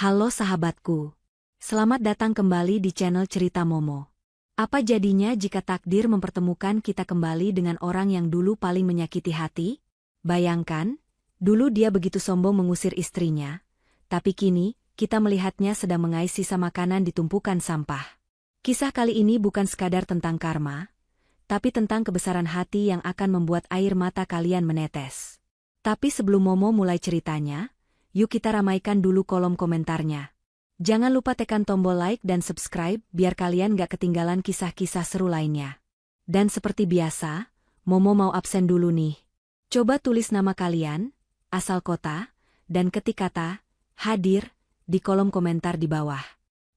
Halo sahabatku. Selamat datang kembali di channel Cerita Momo. Apa jadinya jika takdir mempertemukan kita kembali dengan orang yang dulu paling menyakiti hati? Bayangkan, dulu dia begitu sombong mengusir istrinya, tapi kini kita melihatnya sedang mengais sisa makanan di tumpukan sampah. Kisah kali ini bukan sekadar tentang karma, tapi tentang kebesaran hati yang akan membuat air mata kalian menetes. Tapi sebelum Momo mulai ceritanya, yuk kita ramaikan dulu kolom komentarnya. Jangan lupa tekan tombol like dan subscribe biar kalian gak ketinggalan kisah-kisah seru lainnya. Dan seperti biasa, Momo mau absen dulu nih. Coba tulis nama kalian, asal kota, dan ketik kata hadir di kolom komentar di bawah.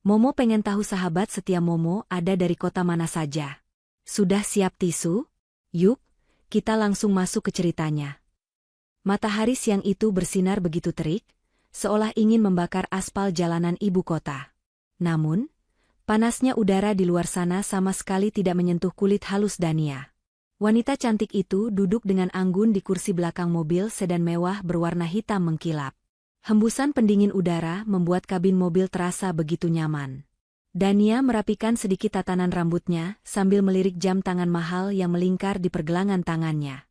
Momo pengen tahu sahabat setia Momo ada dari kota mana saja. Sudah siap tisu? Yuk, kita langsung masuk ke ceritanya. Matahari siang itu bersinar begitu terik, seolah ingin membakar aspal jalanan ibu kota. Namun, panasnya udara di luar sana sama sekali tidak menyentuh kulit halus Dania. Wanita cantik itu duduk dengan anggun di kursi belakang mobil sedan mewah berwarna hitam mengkilap. Hembusan pendingin udara membuat kabin mobil terasa begitu nyaman. Dania merapikan sedikit tatanan rambutnya sambil melirik jam tangan mahal yang melingkar di pergelangan tangannya.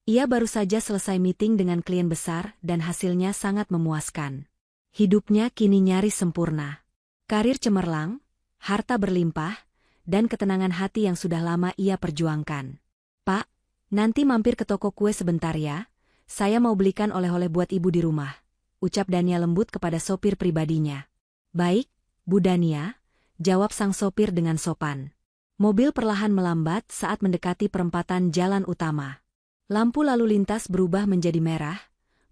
Ia baru saja selesai meeting dengan klien besar dan hasilnya sangat memuaskan. Hidupnya kini nyaris sempurna. Karir cemerlang, harta berlimpah, dan ketenangan hati yang sudah lama ia perjuangkan. "Pak, nanti mampir ke toko kue sebentar ya, saya mau belikan oleh-oleh buat ibu di rumah," ucap Dania lembut kepada sopir pribadinya. "Baik, Bu Dania," jawab sang sopir dengan sopan. Mobil perlahan melambat saat mendekati perempatan jalan utama. Lampu lalu lintas berubah menjadi merah,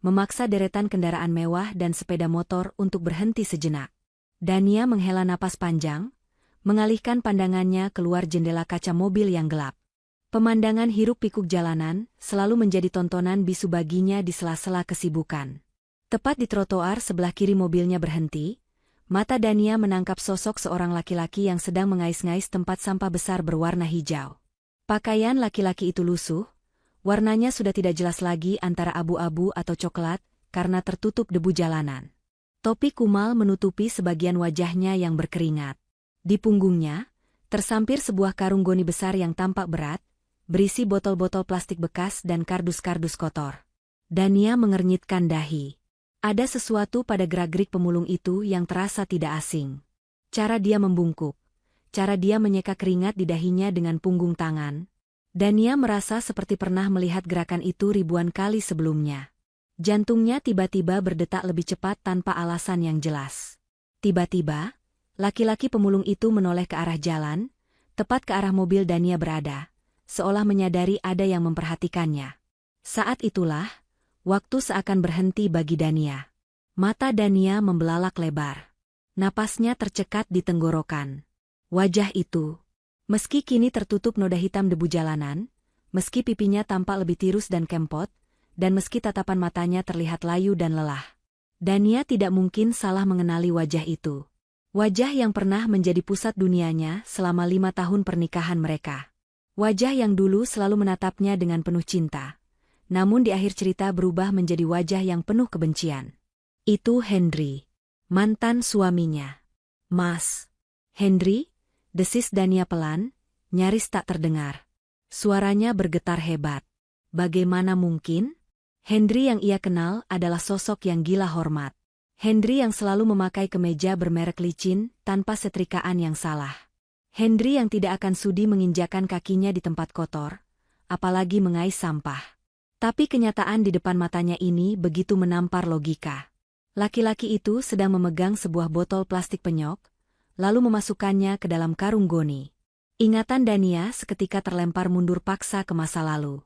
memaksa deretan kendaraan mewah dan sepeda motor untuk berhenti sejenak. Dania menghela napas panjang, mengalihkan pandangannya keluar jendela kaca mobil yang gelap. Pemandangan hiruk-pikuk jalanan selalu menjadi tontonan bisu baginya di sela-sela kesibukan. Tepat di trotoar sebelah kiri mobilnya berhenti, mata Dania menangkap sosok seorang laki-laki yang sedang mengais-ngais tempat sampah besar berwarna hijau. Pakaian laki-laki itu lusuh, warnanya sudah tidak jelas lagi antara abu-abu atau coklat karena tertutup debu jalanan. Topi kumal menutupi sebagian wajahnya yang berkeringat. Di punggungnya, tersampir sebuah karung goni besar yang tampak berat, berisi botol-botol plastik bekas dan kardus-kardus kotor. Dania mengernyitkan dahi. Ada sesuatu pada gerak-gerik pemulung itu yang terasa tidak asing. Cara dia membungkuk, cara dia menyeka keringat di dahinya dengan punggung tangan. Dania merasa seperti pernah melihat gerakan itu ribuan kali sebelumnya. Jantungnya tiba-tiba berdetak lebih cepat tanpa alasan yang jelas. Tiba-tiba, laki-laki pemulung itu menoleh ke arah jalan, tepat ke arah mobil Dania berada, seolah menyadari ada yang memperhatikannya. Saat itulah, waktu seakan berhenti bagi Dania. Mata Dania membelalak lebar. Napasnya tercekat di tenggorokan. Wajah itu, meski kini tertutup noda hitam debu jalanan, meski pipinya tampak lebih tirus dan kempot, dan meski tatapan matanya terlihat layu dan lelah, Dania tidak mungkin salah mengenali wajah itu. Wajah yang pernah menjadi pusat dunianya selama 5 tahun pernikahan mereka. Wajah yang dulu selalu menatapnya dengan penuh cinta, namun di akhir cerita berubah menjadi wajah yang penuh kebencian. Itu Henry, mantan suaminya. "Mas, Henry?" desis Dania pelan, nyaris tak terdengar. Suaranya bergetar hebat. Bagaimana mungkin? Henry yang ia kenal adalah sosok yang gila hormat. Henry yang selalu memakai kemeja bermerek licin tanpa setrikaan yang salah. Henry yang tidak akan sudi menginjakan kakinya di tempat kotor, apalagi mengais sampah. Tapi kenyataan di depan matanya ini begitu menampar logika. Laki-laki itu sedang memegang sebuah botol plastik penyok, lalu memasukkannya ke dalam karung goni. Ingatan Dania seketika terlempar mundur paksa ke masa lalu.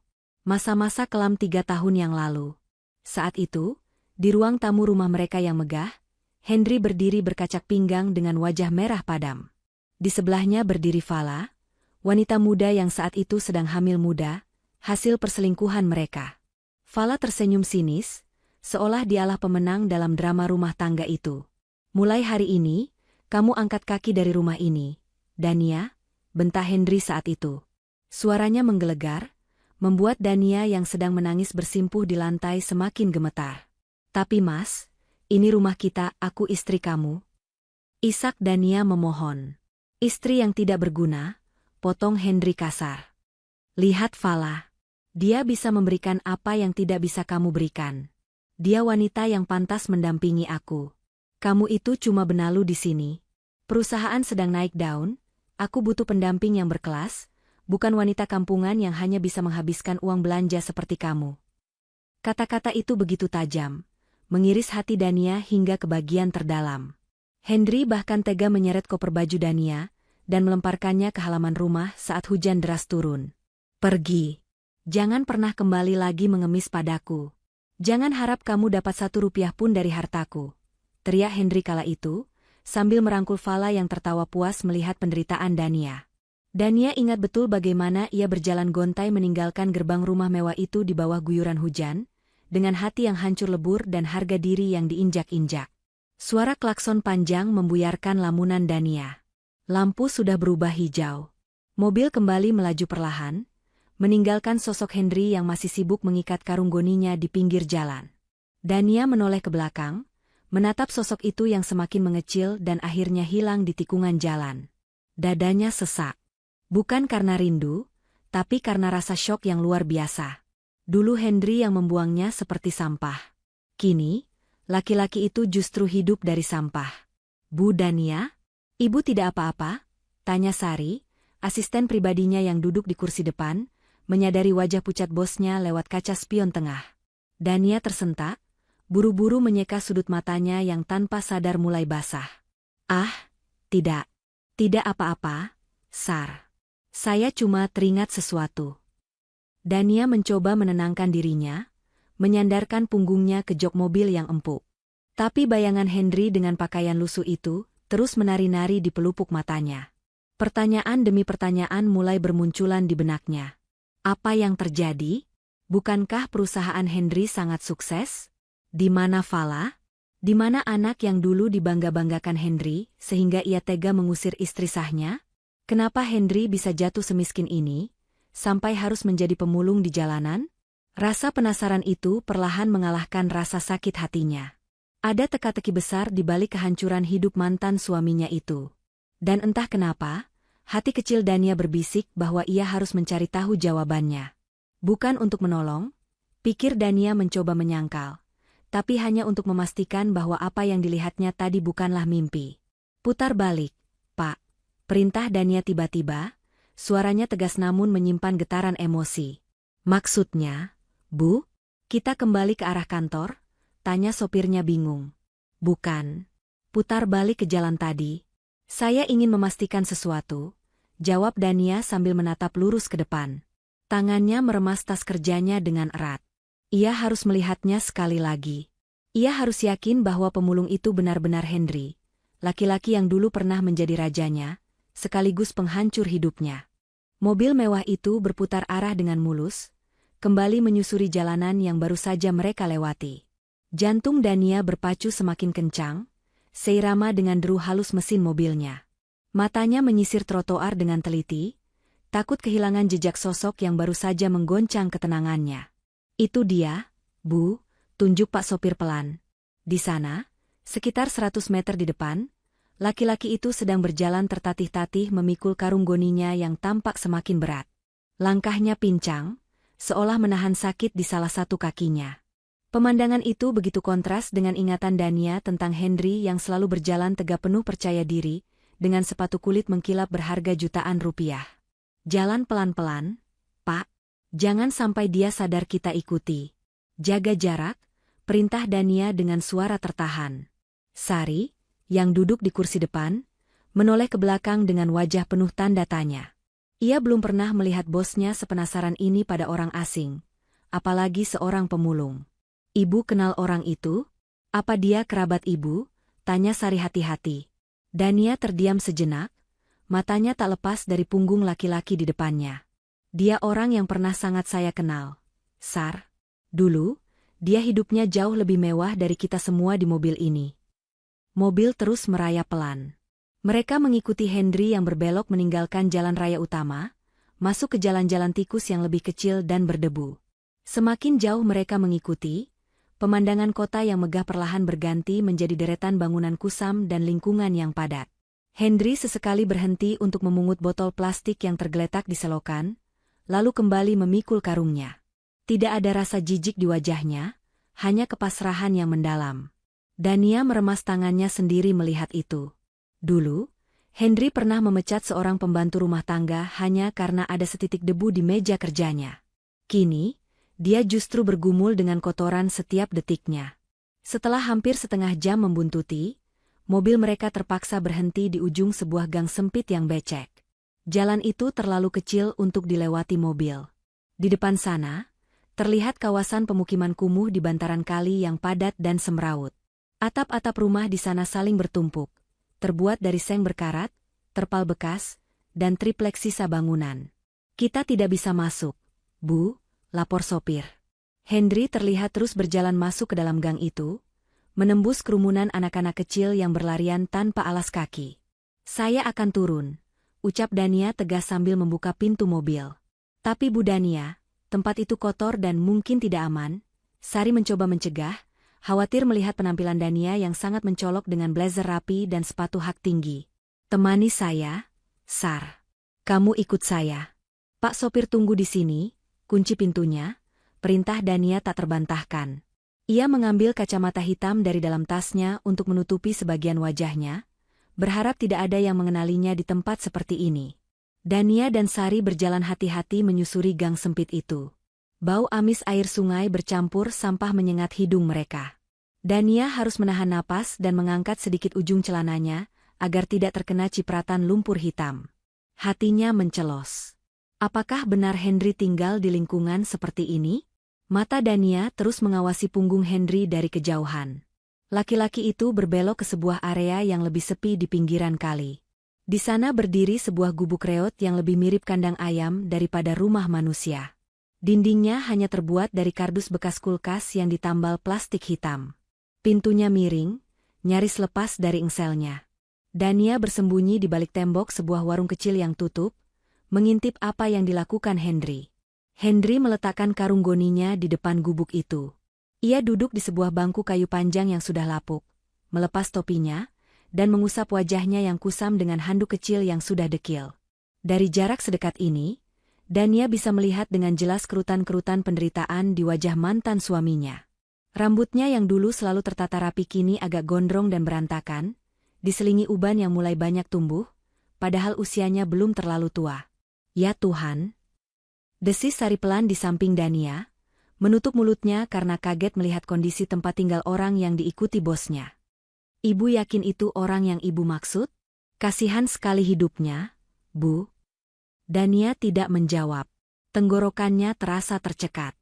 Masa-masa kelam 3 tahun yang lalu. Saat itu, di ruang tamu rumah mereka yang megah, Henry berdiri berkacak pinggang dengan wajah merah padam. Di sebelahnya berdiri Vala, wanita muda yang saat itu sedang hamil muda, hasil perselingkuhan mereka. Vala tersenyum sinis, seolah dialah pemenang dalam drama rumah tangga itu. "Mulai hari ini, kamu angkat kaki dari rumah ini, Dania," bentak Henry saat itu. Suaranya menggelegar, membuat Dania yang sedang menangis bersimpuh di lantai semakin gemetar. "Tapi Mas, Ini rumah kita, aku istri kamu. Isak Dania memohon. Istri yang tidak berguna, potong Henry kasar. Lihat Fala. Dia bisa memberikan apa yang tidak bisa kamu berikan. Dia wanita yang pantas mendampingi aku. Kamu itu cuma benalu di sini. Perusahaan sedang naik daun, aku butuh pendamping yang berkelas, bukan wanita kampungan yang hanya bisa menghabiskan uang belanja seperti kamu. Kata-kata itu begitu tajam, mengiris hati Dania hingga ke bagian terdalam. Henry bahkan tega menyeret koper baju Dania dan melemparkannya ke halaman rumah saat hujan deras turun. Pergi. Jangan pernah kembali lagi mengemis padaku. Jangan harap kamu dapat 1 rupiah pun dari hartaku. Teriak Henry kala itu, sambil merangkul Fala yang tertawa puas melihat penderitaan Dania. Dania ingat betul bagaimana ia berjalan gontai meninggalkan gerbang rumah mewah itu di bawah guyuran hujan, dengan hati yang hancur lebur dan harga diri yang diinjak-injak. Suara klakson panjang membuyarkan lamunan Dania. Lampu sudah berubah hijau. Mobil kembali melaju perlahan, meninggalkan sosok Henry yang masih sibuk mengikat karung goninya di pinggir jalan. Dania menoleh ke belakang, menatap sosok itu yang semakin mengecil dan akhirnya hilang di tikungan jalan. Dadanya sesak. Bukan karena rindu, tapi karena rasa syok yang luar biasa. Dulu Henry yang membuangnya seperti sampah. Kini, laki-laki itu justru hidup dari sampah. Bu Dania? Ibu tidak apa-apa? Tanya Sari, asisten pribadinya yang duduk di kursi depan, menyadari wajah pucat bosnya lewat kaca spion tengah. Dania tersentak, buru-buru menyeka sudut matanya yang tanpa sadar mulai basah. Ah, tidak. Tidak apa-apa, Sar. Saya cuma teringat sesuatu. Dania mencoba menenangkan dirinya, menyandarkan punggungnya ke jok mobil yang empuk. Tapi bayangan Henry dengan pakaian lusuh itu terus menari-nari di pelupuk matanya. Pertanyaan demi pertanyaan mulai bermunculan di benaknya. Apa yang terjadi? Bukankah perusahaan Henry sangat sukses? Di mana Fala? Di mana anak yang dulu dibangga-banggakan Henry sehingga ia tega mengusir istri sahnya? Kenapa Henry bisa jatuh semiskin ini, sampai harus menjadi pemulung di jalanan? Rasa penasaran itu perlahan mengalahkan rasa sakit hatinya. Ada teka-teki besar di balik kehancuran hidup mantan suaminya itu. Dan entah kenapa, hati kecil Dania berbisik bahwa ia harus mencari tahu jawabannya. Bukan untuk menolong, pikir Dania mencoba menyangkal, tapi hanya untuk memastikan bahwa apa yang dilihatnya tadi bukanlah mimpi. Putar balik, Pak. Perintah Dania tiba-tiba, suaranya tegas namun menyimpan getaran emosi. Maksudnya, Bu? Kita kembali ke arah kantor? Tanya sopirnya bingung. Bukan. Putar balik ke jalan tadi. Saya ingin memastikan sesuatu, jawab Dania sambil menatap lurus ke depan. Tangannya meremas tas kerjanya dengan erat. Ia harus melihatnya sekali lagi. Ia harus yakin bahwa pemulung itu benar-benar Henry, laki-laki yang dulu pernah menjadi rajanya, sekaligus penghancur hidupnya. Mobil mewah itu berputar arah dengan mulus, kembali menyusuri jalanan yang baru saja mereka lewati. Jantung Dania berpacu semakin kencang, seirama dengan deru halus mesin mobilnya. Matanya menyisir trotoar dengan teliti, takut kehilangan jejak sosok yang baru saja menggoncang ketenangannya. Itu dia, Bu, tunjuk Pak sopir pelan. Di sana, sekitar 100 meter di depan, laki-laki itu sedang berjalan tertatih-tatih memikul karung goninya yang tampak semakin berat. Langkahnya pincang, seolah menahan sakit di salah satu kakinya. Pemandangan itu begitu kontras dengan ingatan Dania tentang Henry yang selalu berjalan tegap penuh percaya diri, dengan sepatu kulit mengkilap berharga jutaan rupiah. Jalan pelan-pelan, Pak. Jangan sampai dia sadar kita ikuti. Jaga jarak, perintah Dania dengan suara tertahan. Sari, yang duduk di kursi depan, menoleh ke belakang dengan wajah penuh tanda tanya. Ia belum pernah melihat bosnya sepenasaran ini pada orang asing, apalagi seorang pemulung. Ibu kenal orang itu? Apa dia kerabat ibu? Tanya Sari hati-hati. Dania terdiam sejenak, matanya tak lepas dari punggung laki-laki di depannya. Dia orang yang pernah sangat saya kenal. Sar. Dulu, dia hidupnya jauh lebih mewah dari kita semua di mobil ini. Mobil terus merayap pelan. Mereka mengikuti Henry yang berbelok meninggalkan jalan raya utama, masuk ke jalan-jalan tikus yang lebih kecil dan berdebu. Semakin jauh mereka mengikuti, pemandangan kota yang megah perlahan berganti menjadi deretan bangunan kusam dan lingkungan yang padat. Hendry sesekali berhenti untuk memungut botol plastik yang tergeletak di selokan, lalu kembali memikul karungnya. Tidak ada rasa jijik di wajahnya, hanya kepasrahan yang mendalam. Dania meremas tangannya sendiri melihat itu. Dulu, Hendry pernah memecat seorang pembantu rumah tangga hanya karena ada setitik debu di meja kerjanya. Kini, dia justru bergumul dengan kotoran setiap detiknya. Setelah hampir setengah jam membuntuti, mobil mereka terpaksa berhenti di ujung sebuah gang sempit yang becek. Jalan itu terlalu kecil untuk dilewati mobil. Di depan sana, terlihat kawasan pemukiman kumuh di bantaran kali yang padat dan semrawut. Atap-atap rumah di sana saling bertumpuk, terbuat dari seng berkarat, terpal bekas, dan tripleks sisa bangunan. "Kita tidak bisa masuk, Bu," lapor sopir. Hendry terlihat terus berjalan masuk ke dalam gang itu, menembus kerumunan anak-anak kecil yang berlarian tanpa alas kaki. "Saya akan turun," ucap Dania tegas sambil membuka pintu mobil. "Tapi Bu Dania, tempat itu kotor dan mungkin tidak aman." Sari mencoba mencegah, khawatir melihat penampilan Dania yang sangat mencolok dengan blazer rapi dan sepatu hak tinggi. "Temani saya, Sar. Kamu ikut saya." "Pak sopir tunggu di sini, kunci pintunya," perintah Dania tak terbantahkan. Ia mengambil kacamata hitam dari dalam tasnya untuk menutupi sebagian wajahnya, berharap tidak ada yang mengenalinya di tempat seperti ini. Dania dan Sari berjalan hati-hati menyusuri gang sempit itu. Bau amis air sungai bercampur sampah menyengat hidung mereka. Dania harus menahan napas dan mengangkat sedikit ujung celananya agar tidak terkena cipratan lumpur hitam. Hatinya mencelos. Apakah benar Hendry tinggal di lingkungan seperti ini? Mata Dania terus mengawasi punggung Hendry dari kejauhan. Laki-laki itu berbelok ke sebuah area yang lebih sepi di pinggiran kali. Di sana berdiri sebuah gubuk reot yang lebih mirip kandang ayam daripada rumah manusia. Dindingnya hanya terbuat dari kardus bekas kulkas yang ditambal plastik hitam. Pintunya miring, nyaris lepas dari engselnya. Dania bersembunyi di balik tembok sebuah warung kecil yang tutup, mengintip apa yang dilakukan Hendry. Hendry meletakkan karung goninya di depan gubuk itu. Ia duduk di sebuah bangku kayu panjang yang sudah lapuk, melepas topinya, dan mengusap wajahnya yang kusam dengan handuk kecil yang sudah dekil. Dari jarak sedekat ini, Dania bisa melihat dengan jelas kerutan-kerutan penderitaan di wajah mantan suaminya. Rambutnya yang dulu selalu tertata rapi kini agak gondrong dan berantakan, diselingi uban yang mulai banyak tumbuh, padahal usianya belum terlalu tua. "Ya Tuhan!" desis Sari pelan di samping Dania, menutup mulutnya karena kaget melihat kondisi tempat tinggal orang yang diikuti bosnya. "Ibu yakin itu orang yang ibu maksud? Kasihan sekali hidupnya, Bu." Dania tidak menjawab. Tenggorokannya terasa tercekat.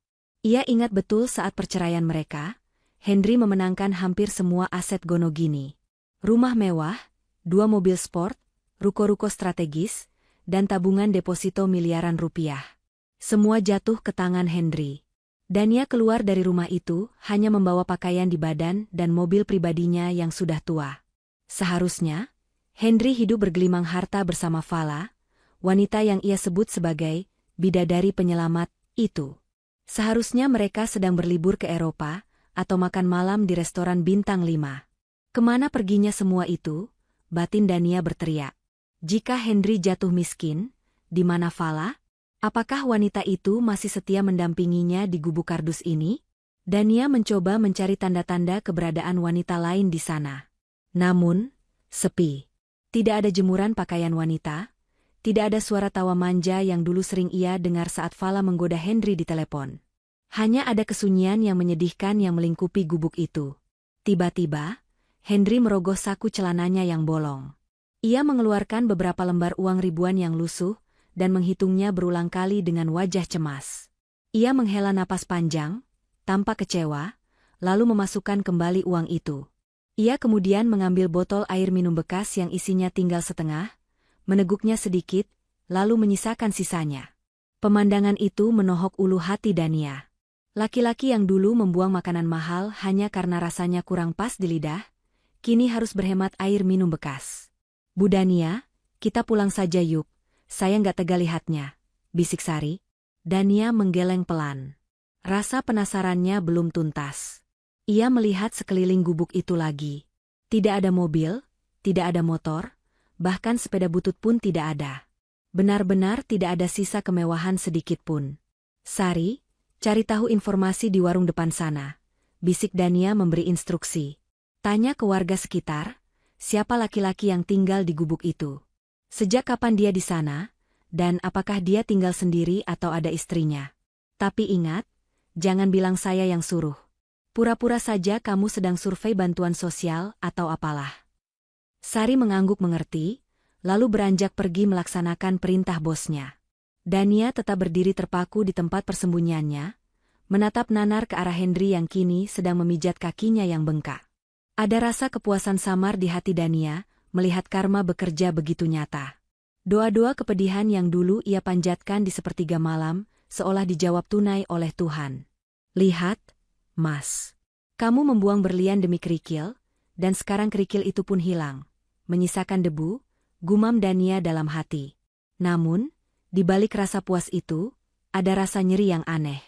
Ia ingat betul saat perceraian mereka, Hendry memenangkan hampir semua aset Gonogini. Rumah mewah, 2 mobil sport, ruko-ruko strategis, dan tabungan deposito miliaran rupiah. Semua jatuh ke tangan Hendry. Dania keluar dari rumah itu hanya membawa pakaian di badan dan mobil pribadinya yang sudah tua. Seharusnya, Hendry hidup bergelimang harta bersama Vala, wanita yang ia sebut sebagai bidadari penyelamat itu. Seharusnya mereka sedang berlibur ke Eropa atau makan malam di restoran bintang 5. Kemana perginya semua itu? Batin Dania berteriak. Jika Hendry jatuh miskin, di mana Vala? Apakah wanita itu masih setia mendampinginya di gubuk kardus ini? Dania mencoba mencari tanda-tanda keberadaan wanita lain di sana. Namun, sepi. Tidak ada jemuran pakaian wanita, tidak ada suara tawa manja yang dulu sering ia dengar saat Vala menggoda Hendry di telepon. Hanya ada kesunyian yang menyedihkan yang melingkupi gubuk itu. Tiba-tiba, Hendry merogoh saku celananya yang bolong. Ia mengeluarkan beberapa lembar uang ribuan yang lusuh, dan menghitungnya berulang kali dengan wajah cemas. Ia menghela napas panjang, tampak kecewa, lalu memasukkan kembali uang itu. Ia kemudian mengambil botol air minum bekas yang isinya tinggal setengah, meneguknya sedikit, lalu menyisakan sisanya. Pemandangan itu menohok ulu hati Dania. Laki-laki yang dulu membuang makanan mahal hanya karena rasanya kurang pas di lidah, kini harus berhemat air minum bekas. "Bu Dania, kita pulang saja yuk. Saya nggak tega lihatnya," bisik Sari. Dania menggeleng pelan. Rasa penasarannya belum tuntas. Ia melihat sekeliling gubuk itu lagi. Tidak ada mobil, tidak ada motor, bahkan sepeda butut pun tidak ada. Benar-benar tidak ada sisa kemewahan sedikit pun. Sari, cari tahu informasi di warung depan sana, bisik Dania memberi instruksi. Tanya ke warga sekitar, siapa laki-laki yang tinggal di gubuk itu. Sejak kapan dia di sana, dan apakah dia tinggal sendiri atau ada istrinya. Tapi ingat, jangan bilang saya yang suruh. Pura-pura saja kamu sedang survei bantuan sosial atau apalah. Sari mengangguk mengerti, lalu beranjak pergi melaksanakan perintah bosnya. Dania tetap berdiri terpaku di tempat persembunyiannya, menatap nanar ke arah Henry yang kini sedang memijat kakinya yang bengkak. Ada rasa kepuasan samar di hati Dania, melihat karma bekerja begitu nyata. Doa-doa kepedihan yang dulu ia panjatkan di sepertiga malam, seolah dijawab tunai oleh Tuhan. Lihat, Mas. Kamu membuang berlian demi kerikil, dan sekarang kerikil itu pun hilang. Menyisakan debu, gumam Dania dalam hati. Namun, di balik rasa puas itu, ada rasa nyeri yang aneh.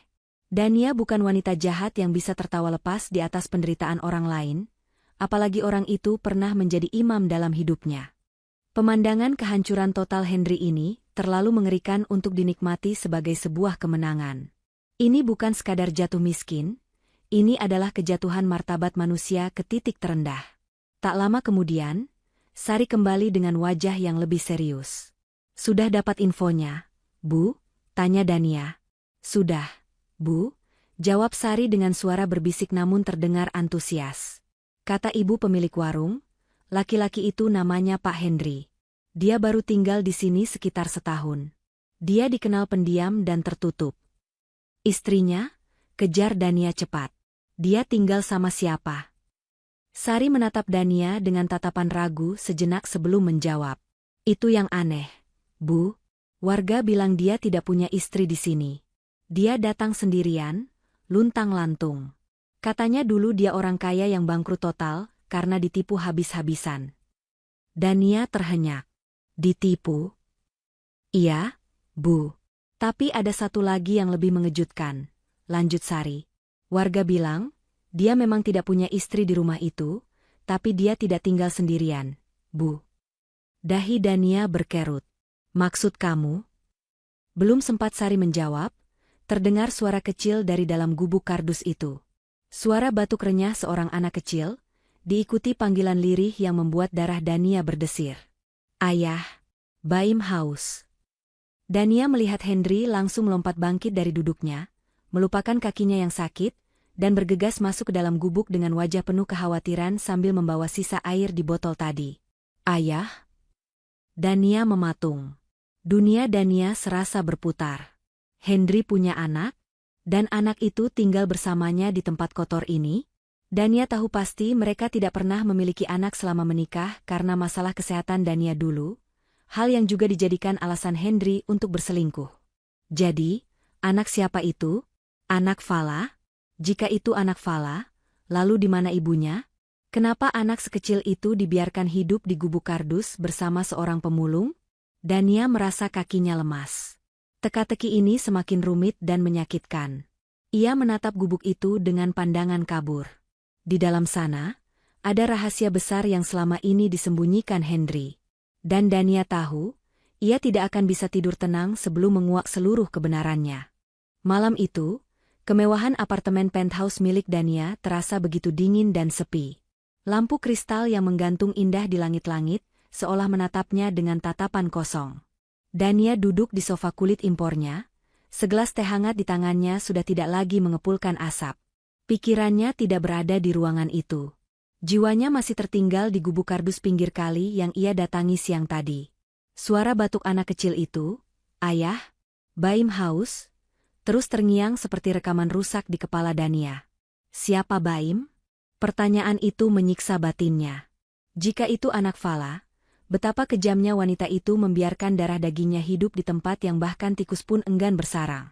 Dania bukan wanita jahat yang bisa tertawa lepas di atas penderitaan orang lain, apalagi orang itu pernah menjadi imam dalam hidupnya. Pemandangan kehancuran total Henry ini terlalu mengerikan untuk dinikmati sebagai sebuah kemenangan. Ini bukan sekadar jatuh miskin, ini adalah kejatuhan martabat manusia ke titik terendah. Tak lama kemudian, Sari kembali dengan wajah yang lebih serius. Sudah dapat infonya, Bu? Tanya Dania. Sudah, Bu, jawab Sari dengan suara berbisik namun terdengar antusias. Kata ibu pemilik warung, laki-laki itu namanya Pak Henry. Dia baru tinggal di sini sekitar setahun. Dia dikenal pendiam dan tertutup. Istrinya? Kejar Dania cepat. Dia tinggal sama siapa? Sari menatap Dania dengan tatapan ragu sejenak sebelum menjawab. Itu yang aneh, Bu. Warga bilang dia tidak punya istri di sini. Dia datang sendirian, luntang-lantung. Katanya dulu dia orang kaya yang bangkrut total karena ditipu habis-habisan. Dania terhenyak. Ditipu? Iya, Bu. Tapi ada satu lagi yang lebih mengejutkan, lanjut Sari. Warga bilang, dia memang tidak punya istri di rumah itu, tapi dia tidak tinggal sendirian, Bu. Dahi Dania berkerut. Maksud kamu? Belum sempat Sari menjawab, terdengar suara kecil dari dalam gubuk kardus itu. Suara batuk renyah seorang anak kecil, diikuti panggilan lirih yang membuat darah Dania berdesir. Ayah, Baim haus. Dania melihat Henry langsung melompat bangkit dari duduknya, melupakan kakinya yang sakit, dan bergegas masuk ke dalam gubuk dengan wajah penuh kekhawatiran sambil membawa sisa air di botol tadi. Ayah? Dania mematung. Dunia Dania serasa berputar. Henry punya anak? Dan anak itu tinggal bersamanya di tempat kotor ini? Dania tahu pasti mereka tidak pernah memiliki anak selama menikah karena masalah kesehatan Dania dulu, hal yang juga dijadikan alasan Henry untuk berselingkuh. Jadi, anak siapa itu? Anak Fala? Jika itu anak Fala, lalu di mana ibunya? Kenapa anak sekecil itu dibiarkan hidup di gubuk kardus bersama seorang pemulung? Dania merasa kakinya lemas. Teka-teki ini semakin rumit dan menyakitkan. Ia menatap gubuk itu dengan pandangan kabur. Di dalam sana, ada rahasia besar yang selama ini disembunyikan Henry. Dan Dania tahu, ia tidak akan bisa tidur tenang sebelum menguak seluruh kebenarannya. Malam itu, kemewahan apartemen penthouse milik Dania terasa begitu dingin dan sepi. Lampu kristal yang menggantung indah di langit-langit, seolah menatapnya dengan tatapan kosong. Dania duduk di sofa kulit impornya, segelas teh hangat di tangannya sudah tidak lagi mengepulkan asap. Pikirannya tidak berada di ruangan itu. Jiwanya masih tertinggal di gubuk kardus pinggir kali yang ia datangi siang tadi. Suara batuk anak kecil itu, Ayah, Baim haus, terus terngiang seperti rekaman rusak di kepala Dania. Siapa Baim? Pertanyaan itu menyiksa batinnya. Jika itu anak Fala, betapa kejamnya wanita itu membiarkan darah dagingnya hidup di tempat yang bahkan tikus pun enggan bersarang.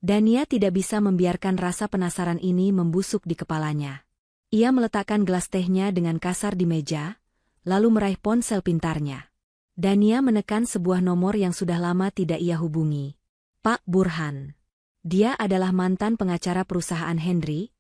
Dania tidak bisa membiarkan rasa penasaran ini membusuk di kepalanya. Ia meletakkan gelas tehnya dengan kasar di meja, lalu meraih ponsel pintarnya. Dania menekan sebuah nomor yang sudah lama tidak ia hubungi. Pak Burhan. Dia adalah mantan pengacara perusahaan Henry,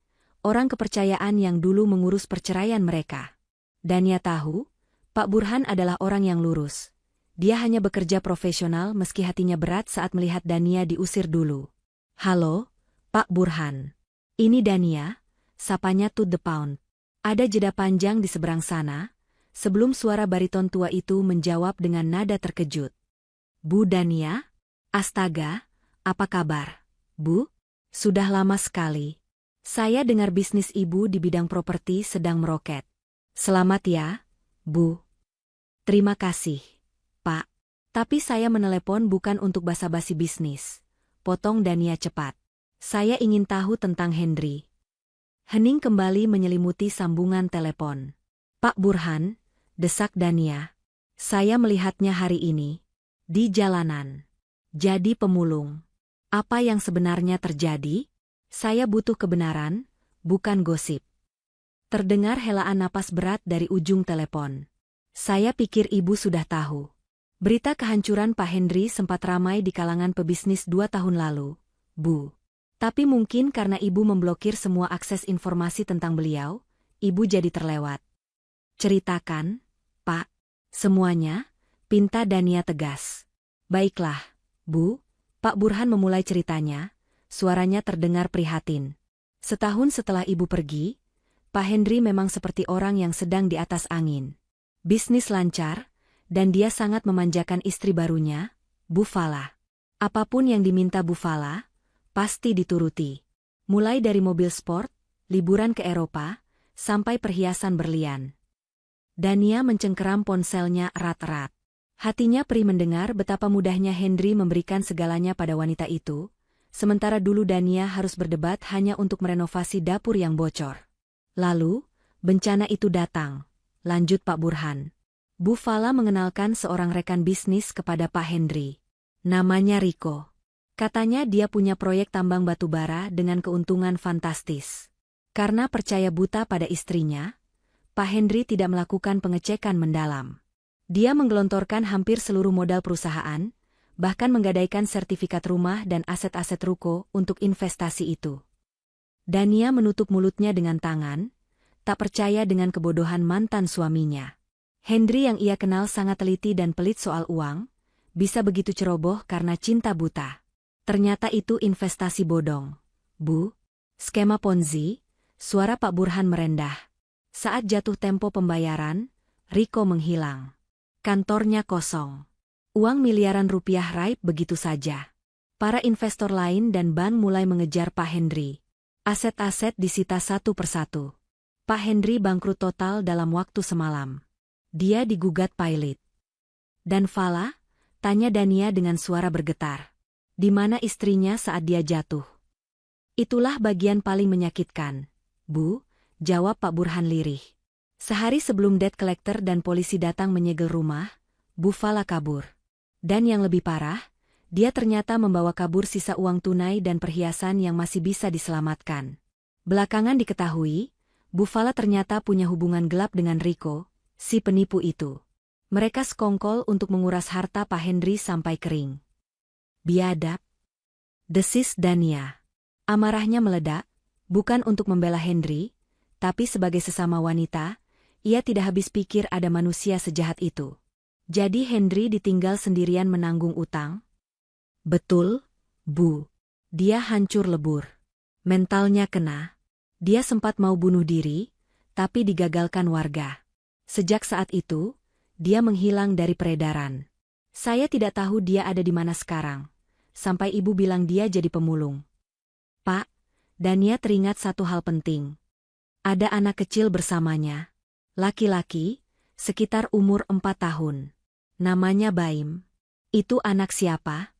orang kepercayaan yang dulu mengurus perceraian mereka. Dania tahu, Pak Burhan adalah orang yang lurus. Dia hanya bekerja profesional meski hatinya berat saat melihat Dania diusir dulu. "Halo, Pak Burhan. Ini Dania," sapanya to the pound. Ada jeda panjang di seberang sana, sebelum suara bariton tua itu menjawab dengan nada terkejut. "Bu Dania? Astaga, apa kabar, Bu? Sudah lama sekali. Saya dengar bisnis Ibu di bidang properti sedang meroket. Selamat ya, Bu." "Terima kasih, Pak. Tapi saya menelepon bukan untuk basa-basi bisnis," potong Dania cepat. "Saya ingin tahu tentang Henry." Hening kembali menyelimuti sambungan telepon. "Pak Burhan," desak Dania. "Saya melihatnya hari ini. Di jalanan. Jadi pemulung. Apa yang sebenarnya terjadi? Saya butuh kebenaran, bukan gosip." Terdengar helaan napas berat dari ujung telepon. "Saya pikir Ibu sudah tahu. Berita kehancuran Pak Henry sempat ramai di kalangan pebisnis 2 tahun lalu, Bu. Tapi mungkin karena Ibu memblokir semua akses informasi tentang beliau, Ibu jadi terlewat." "Ceritakan, Pak. Semuanya," pinta Dania tegas. "Baiklah, Bu." Pak Burhan memulai ceritanya, suaranya terdengar prihatin. "Setahun setelah Ibu pergi, Pak Henry memang seperti orang yang sedang di atas angin. Bisnis lancar, dan dia sangat memanjakan istri barunya, Bu Fala. Apapun yang diminta Bu Fala, pasti dituruti. Mulai dari mobil sport, liburan ke Eropa, sampai perhiasan berlian." Dania mencengkeram ponselnya erat-erat. Hatinya perih mendengar betapa mudahnya Henry memberikan segalanya pada wanita itu, sementara dulu Dania harus berdebat hanya untuk merenovasi dapur yang bocor. "Lalu, bencana itu datang," lanjut Pak Burhan. "Bu Fala mengenalkan seorang rekan bisnis kepada Pak Henry. Namanya Riko. Katanya dia punya proyek tambang batu bara dengan keuntungan fantastis. Karena percaya buta pada istrinya, Pak Henry tidak melakukan pengecekan mendalam. Dia menggelontorkan hampir seluruh modal perusahaan, bahkan menggadaikan sertifikat rumah dan aset-aset ruko untuk investasi itu." Dania menutup mulutnya dengan tangan, tak percaya dengan kebodohan mantan suaminya. Henry yang ia kenal sangat teliti dan pelit soal uang, bisa begitu ceroboh karena cinta buta. "Ternyata itu investasi bodong, Bu. Skema Ponzi." Suara Pak Burhan merendah. Saat jatuh tempo pembayaran, Riko menghilang. Kantornya kosong. Uang miliaran rupiah raib begitu saja. Para investor lain dan bank mulai mengejar Pak Henry. Aset-aset disita satu persatu. Pak Henry bangkrut total dalam waktu semalam. Dia digugat Pilot. "Dan Fala?" tanya Dania dengan suara bergetar. "Di mana istrinya saat dia jatuh?" "Itulah bagian paling menyakitkan, Bu," jawab Pak Burhan lirih. "Sehari sebelum debt collector dan polisi datang menyegel rumah, Bu Fala kabur. Dan yang lebih parah, dia ternyata membawa kabur sisa uang tunai dan perhiasan yang masih bisa diselamatkan. Belakangan diketahui, Bu Fala ternyata punya hubungan gelap dengan Riko, si penipu itu. Mereka sekongkol untuk menguras harta Pak Henry sampai kering." "Biadab," desis Dania. Amarahnya meledak, bukan untuk membela Henry, tapi sebagai sesama wanita, ia tidak habis pikir ada manusia sejahat itu. Jadi Henry ditinggal sendirian menanggung utang? "Betul, Bu. Dia hancur lebur. Mentalnya kena. Dia sempat mau bunuh diri, tapi digagalkan warga. Sejak saat itu, dia menghilang dari peredaran. Saya tidak tahu dia ada di mana sekarang, sampai Ibu bilang dia jadi pemulung." "Pak," Dania teringat satu hal penting. Ada anak kecil bersamanya. Laki-laki, sekitar umur 4 tahun. Namanya Baim. Itu anak siapa?"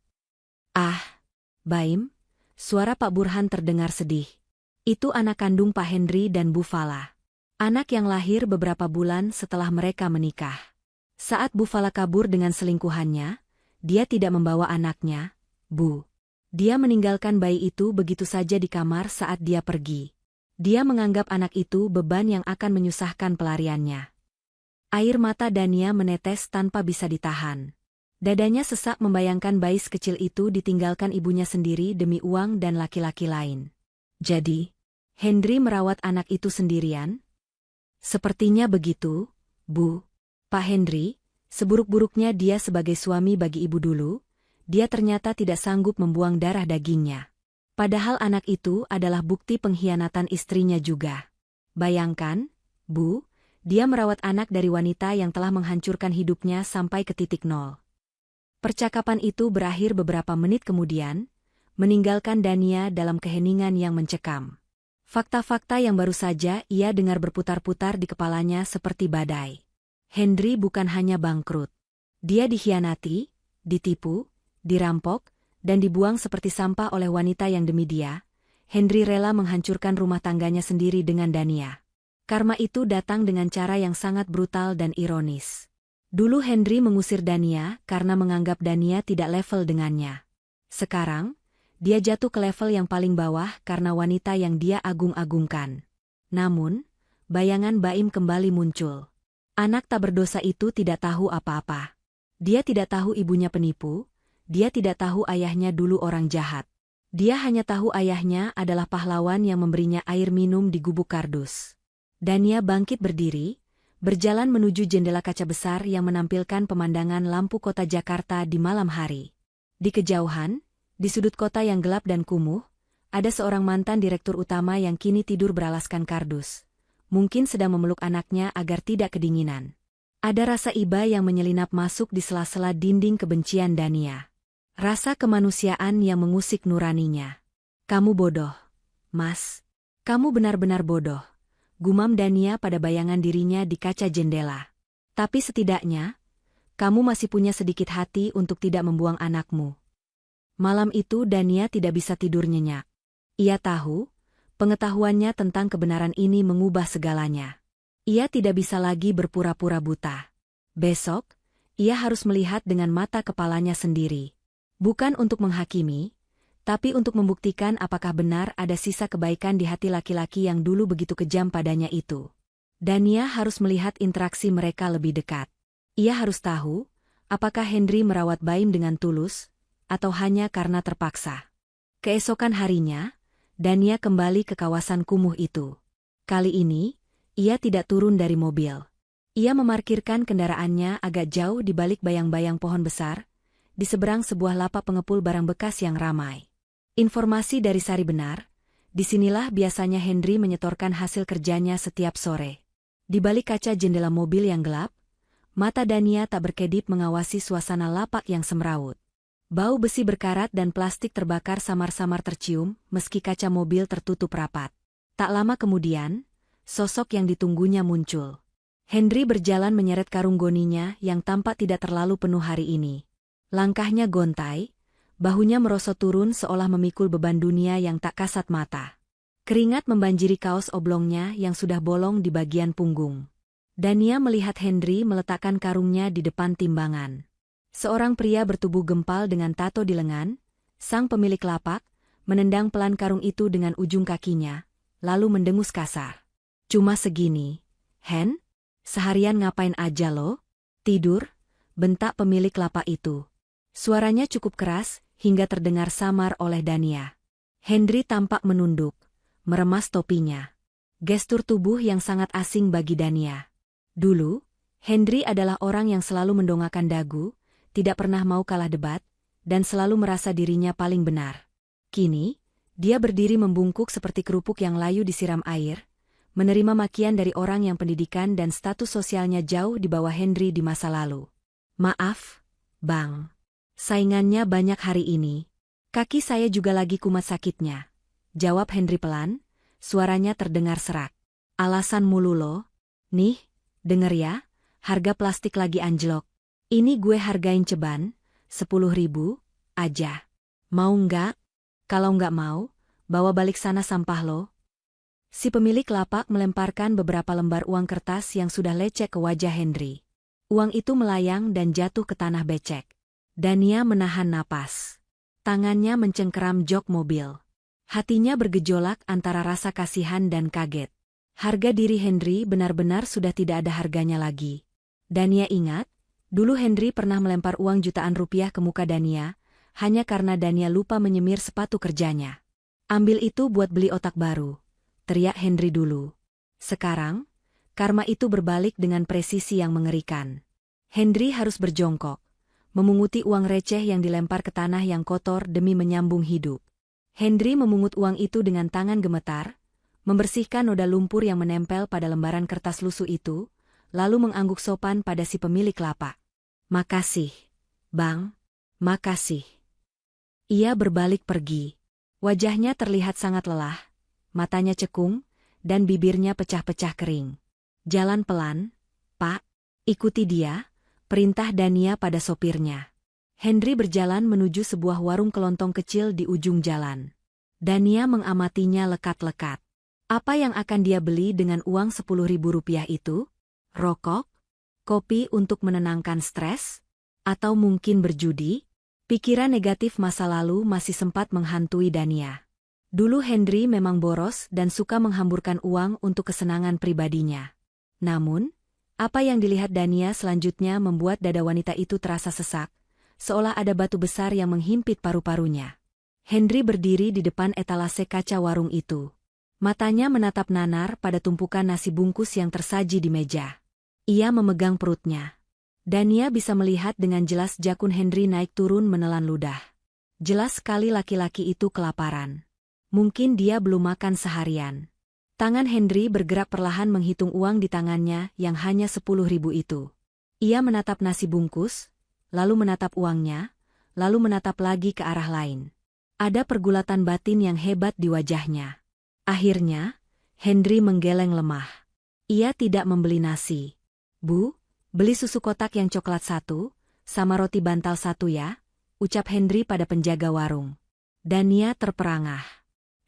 "Ah, Baim?" Suara Pak Burhan terdengar sedih. "Itu anak kandung Pak Henry dan Bu Fala. Anak yang lahir beberapa bulan setelah mereka menikah. Saat Bu Fala kabur dengan selingkuhannya, dia tidak membawa anaknya, Bu. Dia meninggalkan bayi itu begitu saja di kamar saat dia pergi. Dia menganggap anak itu beban yang akan menyusahkan pelariannya." Air mata Dania menetes tanpa bisa ditahan. Dadanya sesak membayangkan bayi sekecil itu ditinggalkan ibunya sendiri demi uang dan laki-laki lain. "Jadi, Henry merawat anak itu sendirian? Sepertinya begitu, Bu. Pak Henry, seburuk-buruknya dia sebagai suami bagi ibu dulu, dia ternyata tidak sanggup membuang darah dagingnya. Padahal anak itu adalah bukti pengkhianatan istrinya juga. Bayangkan, Bu, dia merawat anak dari wanita yang telah menghancurkan hidupnya sampai ke titik nol. Percakapan itu berakhir beberapa menit kemudian, meninggalkan Dania dalam keheningan yang mencekam. Fakta-fakta yang baru saja ia dengar berputar-putar di kepalanya seperti badai. Henry bukan hanya bangkrut. Dia dikhianati, ditipu, dirampok, dan dibuang seperti sampah oleh wanita yang demi dia. Henry rela menghancurkan rumah tangganya sendiri dengan Dania. Karma itu datang dengan cara yang sangat brutal dan ironis. Dulu Henry mengusir Dania karena menganggap Dania tidak level dengannya. Sekarang, dia jatuh ke level yang paling bawah karena wanita yang dia agung-agungkan. Namun, bayangan Baim kembali muncul. Anak tak berdosa itu tidak tahu apa-apa. Dia tidak tahu ibunya penipu, dia tidak tahu ayahnya dulu orang jahat. Dia hanya tahu ayahnya adalah pahlawan yang memberinya air minum di gubuk kardus. Dania bangkit berdiri, berjalan menuju jendela kaca besar yang menampilkan pemandangan lampu kota Jakarta di malam hari. Di kejauhan, di sudut kota yang gelap dan kumuh, ada seorang mantan direktur utama yang kini tidur beralaskan kardus. Mungkin sedang memeluk anaknya agar tidak kedinginan. Ada rasa iba yang menyelinap masuk di sela-sela dinding kebencian Dania. Rasa kemanusiaan yang mengusik nuraninya. Kamu bodoh, Mas. Kamu benar-benar bodoh, gumam Dania pada bayangan dirinya di kaca jendela. Tapi setidaknya, kamu masih punya sedikit hati untuk tidak membuang anakmu. Malam itu Dania tidak bisa tidur nyenyak. Ia tahu, pengetahuannya tentang kebenaran ini mengubah segalanya. Ia tidak bisa lagi berpura-pura buta. Besok, ia harus melihat dengan mata kepalanya sendiri. Bukan untuk menghakimi, tapi untuk membuktikan apakah benar ada sisa kebaikan di hati laki-laki yang dulu begitu kejam padanya itu. Dania harus melihat interaksi mereka lebih dekat. Ia harus tahu, apakah Henry merawat Baim dengan tulus, atau hanya karena terpaksa. Keesokan harinya, Dania kembali ke kawasan kumuh itu. Kali ini, ia tidak turun dari mobil. Ia memarkirkan kendaraannya agak jauh di balik bayang-bayang pohon besar, di seberang sebuah lapak pengepul barang bekas yang ramai. Informasi dari Sari benar, disinilah biasanya Henry menyetorkan hasil kerjanya setiap sore. Di balik kaca jendela mobil yang gelap, mata Dania tak berkedip mengawasi suasana lapak yang semrawut. Bau besi berkarat dan plastik terbakar samar-samar tercium meski kaca mobil tertutup rapat. Tak lama kemudian, sosok yang ditunggunya muncul. Henry berjalan menyeret karung goninya yang tampak tidak terlalu penuh hari ini. Langkahnya gontai, bahunya merosot turun seolah memikul beban dunia yang tak kasat mata. Keringat membanjiri kaos oblongnya yang sudah bolong di bagian punggung. Dania melihat Henry meletakkan karungnya di depan timbangan. Seorang pria bertubuh gempal dengan tato di lengan, sang pemilik lapak, menendang pelan karung itu dengan ujung kakinya, lalu mendengus kasar. Cuma segini, Hen? Seharian ngapain aja lo? Tidur? Bentak pemilik lapak itu. Suaranya cukup keras, hingga terdengar samar oleh Dania. Henry tampak menunduk, meremas topinya. Gestur tubuh yang sangat asing bagi Dania. Dulu, Henry adalah orang yang selalu mendongakkan dagu, tidak pernah mau kalah debat, dan selalu merasa dirinya paling benar. Kini, dia berdiri membungkuk seperti kerupuk yang layu disiram air, menerima makian dari orang yang pendidikan dan status sosialnya jauh di bawah Henry di masa lalu. Maaf, Bang. Saingannya banyak hari ini. Kaki saya juga lagi kumat sakitnya. Jawab Henry pelan, suaranya terdengar serak. Alasan mulu lo. Nih, denger ya, harga plastik lagi anjlok. Ini gue hargain ceban, 10.000 aja. Mau nggak? Kalau nggak mau, bawa balik sana sampah lo. Si pemilik lapak melemparkan beberapa lembar uang kertas yang sudah lecek ke wajah Henry. Uang itu melayang dan jatuh ke tanah becek. Dania menahan napas. Tangannya mencengkeram jok mobil. Hatinya bergejolak antara rasa kasihan dan kaget. Harga diri Henry benar-benar sudah tidak ada harganya lagi. Dania ingat, dulu Henry pernah melempar uang jutaan rupiah ke muka Dania, hanya karena Dania lupa menyemir sepatu kerjanya. Ambil itu buat beli otak baru. teriak Henry dulu. Sekarang, karma itu berbalik dengan presisi yang mengerikan. Henry harus berjongkok, memunguti uang receh yang dilempar ke tanah yang kotor demi menyambung hidup. Henry memungut uang itu dengan tangan gemetar, membersihkan noda lumpur yang menempel pada lembaran kertas lusuh itu, lalu mengangguk sopan pada si pemilik lapak. "Makasih, Bang. Makasih." Ia berbalik pergi. Wajahnya terlihat sangat lelah, matanya cekung, dan bibirnya pecah-pecah kering. "Jalan pelan, Pak. Ikuti dia," perintah Dania pada sopirnya. Henry berjalan menuju sebuah warung kelontong kecil di ujung jalan. Dania mengamatinya lekat-lekat. Apa yang akan dia beli dengan uang 10.000 rupiah itu? Rokok? Kopi untuk menenangkan stres? Atau mungkin berjudi? Pikiran negatif masa lalu masih sempat menghantui Dania. Dulu Henry memang boros dan suka menghamburkan uang untuk kesenangan pribadinya. Namun, apa yang dilihat Dania selanjutnya membuat dada wanita itu terasa sesak, seolah ada batu besar yang menghimpit paru-parunya. Henry berdiri di depan etalase kaca warung itu. Matanya menatap nanar pada tumpukan nasi bungkus yang tersaji di meja. Ia memegang perutnya. Dania bisa melihat dengan jelas jakun Henry naik turun menelan ludah. Jelas sekali laki-laki itu kelaparan. Mungkin dia belum makan seharian. Tangan Henry bergerak perlahan menghitung uang di tangannya yang hanya 10.000 itu. Ia menatap nasi bungkus, lalu menatap uangnya, lalu menatap lagi ke arah lain. Ada pergulatan batin yang hebat di wajahnya. Akhirnya, Henry menggeleng lemah. Ia tidak membeli nasi. "Bu, beli susu kotak yang coklat 1, sama roti bantal 1 ya," ucap Henry pada penjaga warung. Dania terperangah.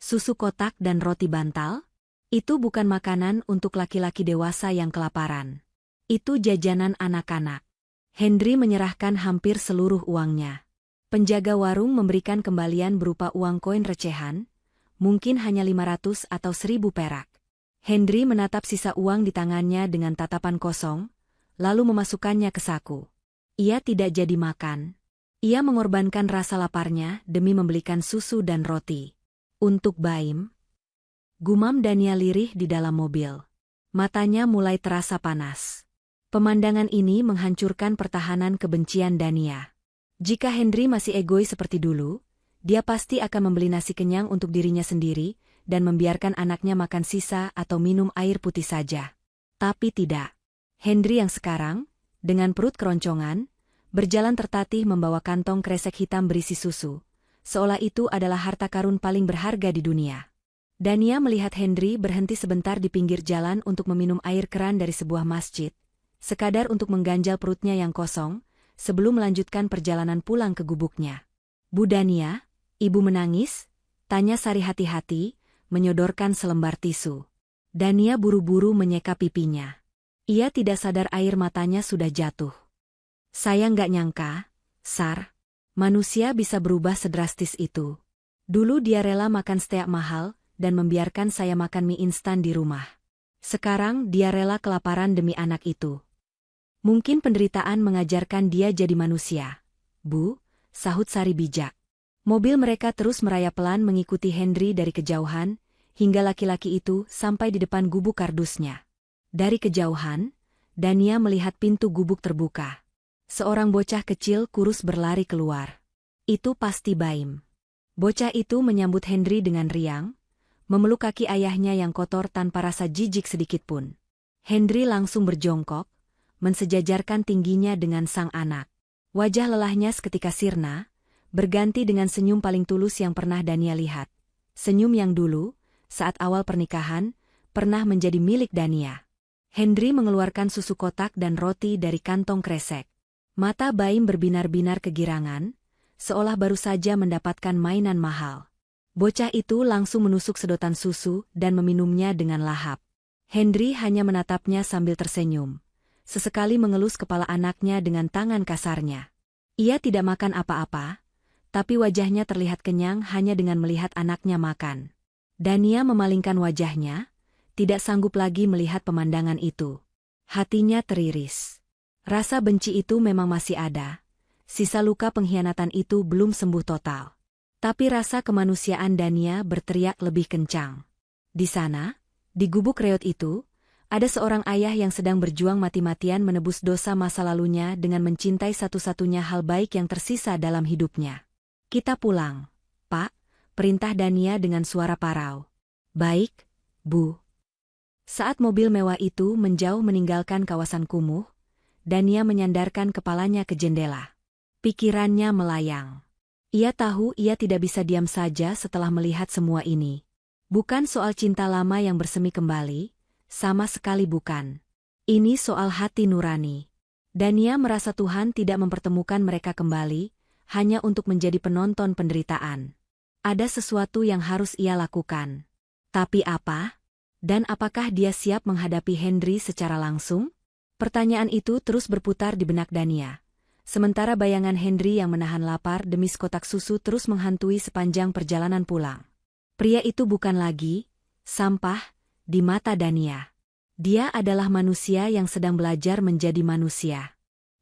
Susu kotak dan roti bantal? Itu bukan makanan untuk laki-laki dewasa yang kelaparan. Itu jajanan anak-anak. Henry menyerahkan hampir seluruh uangnya. Penjaga warung memberikan kembalian berupa uang koin recehan, mungkin hanya 500 atau 1.000 perak. Henry menatap sisa uang di tangannya dengan tatapan kosong, lalu memasukkannya ke saku. Ia tidak jadi makan. Ia mengorbankan rasa laparnya demi membelikan susu dan roti. "Untuk Baim," gumam Dania lirih di dalam mobil. Matanya mulai terasa panas. Pemandangan ini menghancurkan pertahanan kebencian Dania. Jika Henry masih egois seperti dulu, dia pasti akan membeli nasi kenyang untuk dirinya sendiri dan membiarkan anaknya makan sisa atau minum air putih saja. Tapi tidak. Henry yang sekarang, dengan perut keroncongan, berjalan tertatih membawa kantong kresek hitam berisi susu, seolah itu adalah harta karun paling berharga di dunia. Dania melihat Henry berhenti sebentar di pinggir jalan untuk meminum air keran dari sebuah masjid, sekadar untuk mengganjal perutnya yang kosong, sebelum melanjutkan perjalanan pulang ke gubuknya. "Bu Dania, Ibu menangis?" tanya Sari hati-hati, menyodorkan selembar tisu. Dania buru-buru menyeka pipinya. Ia tidak sadar air matanya sudah jatuh. "Saya nggak nyangka, Sar, manusia bisa berubah sedrastis itu. Dulu dia rela makan steak mahal dan membiarkan saya makan mie instan di rumah. Sekarang dia rela kelaparan demi anak itu. Mungkin penderitaan mengajarkan dia jadi manusia." "Bu," sahut Sari bijak. Mobil mereka terus merayap pelan mengikuti Henry dari kejauhan, hingga laki-laki itu sampai di depan gubuk kardusnya. Dari kejauhan, Dania melihat pintu gubuk terbuka. Seorang bocah kecil kurus berlari keluar. Itu pasti Baim. Bocah itu menyambut Henry dengan riang, memeluk kaki ayahnya yang kotor tanpa rasa jijik sedikitpun. Henry langsung berjongkok, mensejajarkan tingginya dengan sang anak. Wajah lelahnya seketika sirna, berganti dengan senyum paling tulus yang pernah Dania lihat. Senyum yang dulu, saat awal pernikahan, pernah menjadi milik Dania. Henry mengeluarkan susu kotak dan roti dari kantong kresek. Mata Baim berbinar-binar kegirangan, seolah baru saja mendapatkan mainan mahal. Bocah itu langsung menusuk sedotan susu dan meminumnya dengan lahap. Henry hanya menatapnya sambil tersenyum. Sesekali mengelus kepala anaknya dengan tangan kasarnya. Ia tidak makan apa-apa, tapi wajahnya terlihat kenyang hanya dengan melihat anaknya makan. Dania memalingkan wajahnya, tidak sanggup lagi melihat pemandangan itu. Hatinya teriris. Rasa benci itu memang masih ada. Sisa luka pengkhianatan itu belum sembuh total. Tapi rasa kemanusiaan Dania berteriak lebih kencang. Di sana, di gubuk reot itu, ada seorang ayah yang sedang berjuang mati-matian menebus dosa masa lalunya dengan mencintai satu-satunya hal baik yang tersisa dalam hidupnya. Kita pulang, Pak, perintah Dania dengan suara parau. Baik, Bu. Saat mobil mewah itu menjauh meninggalkan kawasan kumuh, Dania menyandarkan kepalanya ke jendela. Pikirannya melayang. Ia tahu ia tidak bisa diam saja setelah melihat semua ini. Bukan soal cinta lama yang bersemi kembali, sama sekali bukan. Ini soal hati nurani. Dania merasa Tuhan tidak mempertemukan mereka kembali, hanya untuk menjadi penonton penderitaan. Ada sesuatu yang harus ia lakukan. Tapi apa? Dan apakah dia siap menghadapi Henry secara langsung? Pertanyaan itu terus berputar di benak Dania. Sementara bayangan Henry yang menahan lapar demi sekotak susu terus menghantui sepanjang perjalanan pulang. Pria itu bukan lagi sampah di mata Dania. Dia adalah manusia yang sedang belajar menjadi manusia.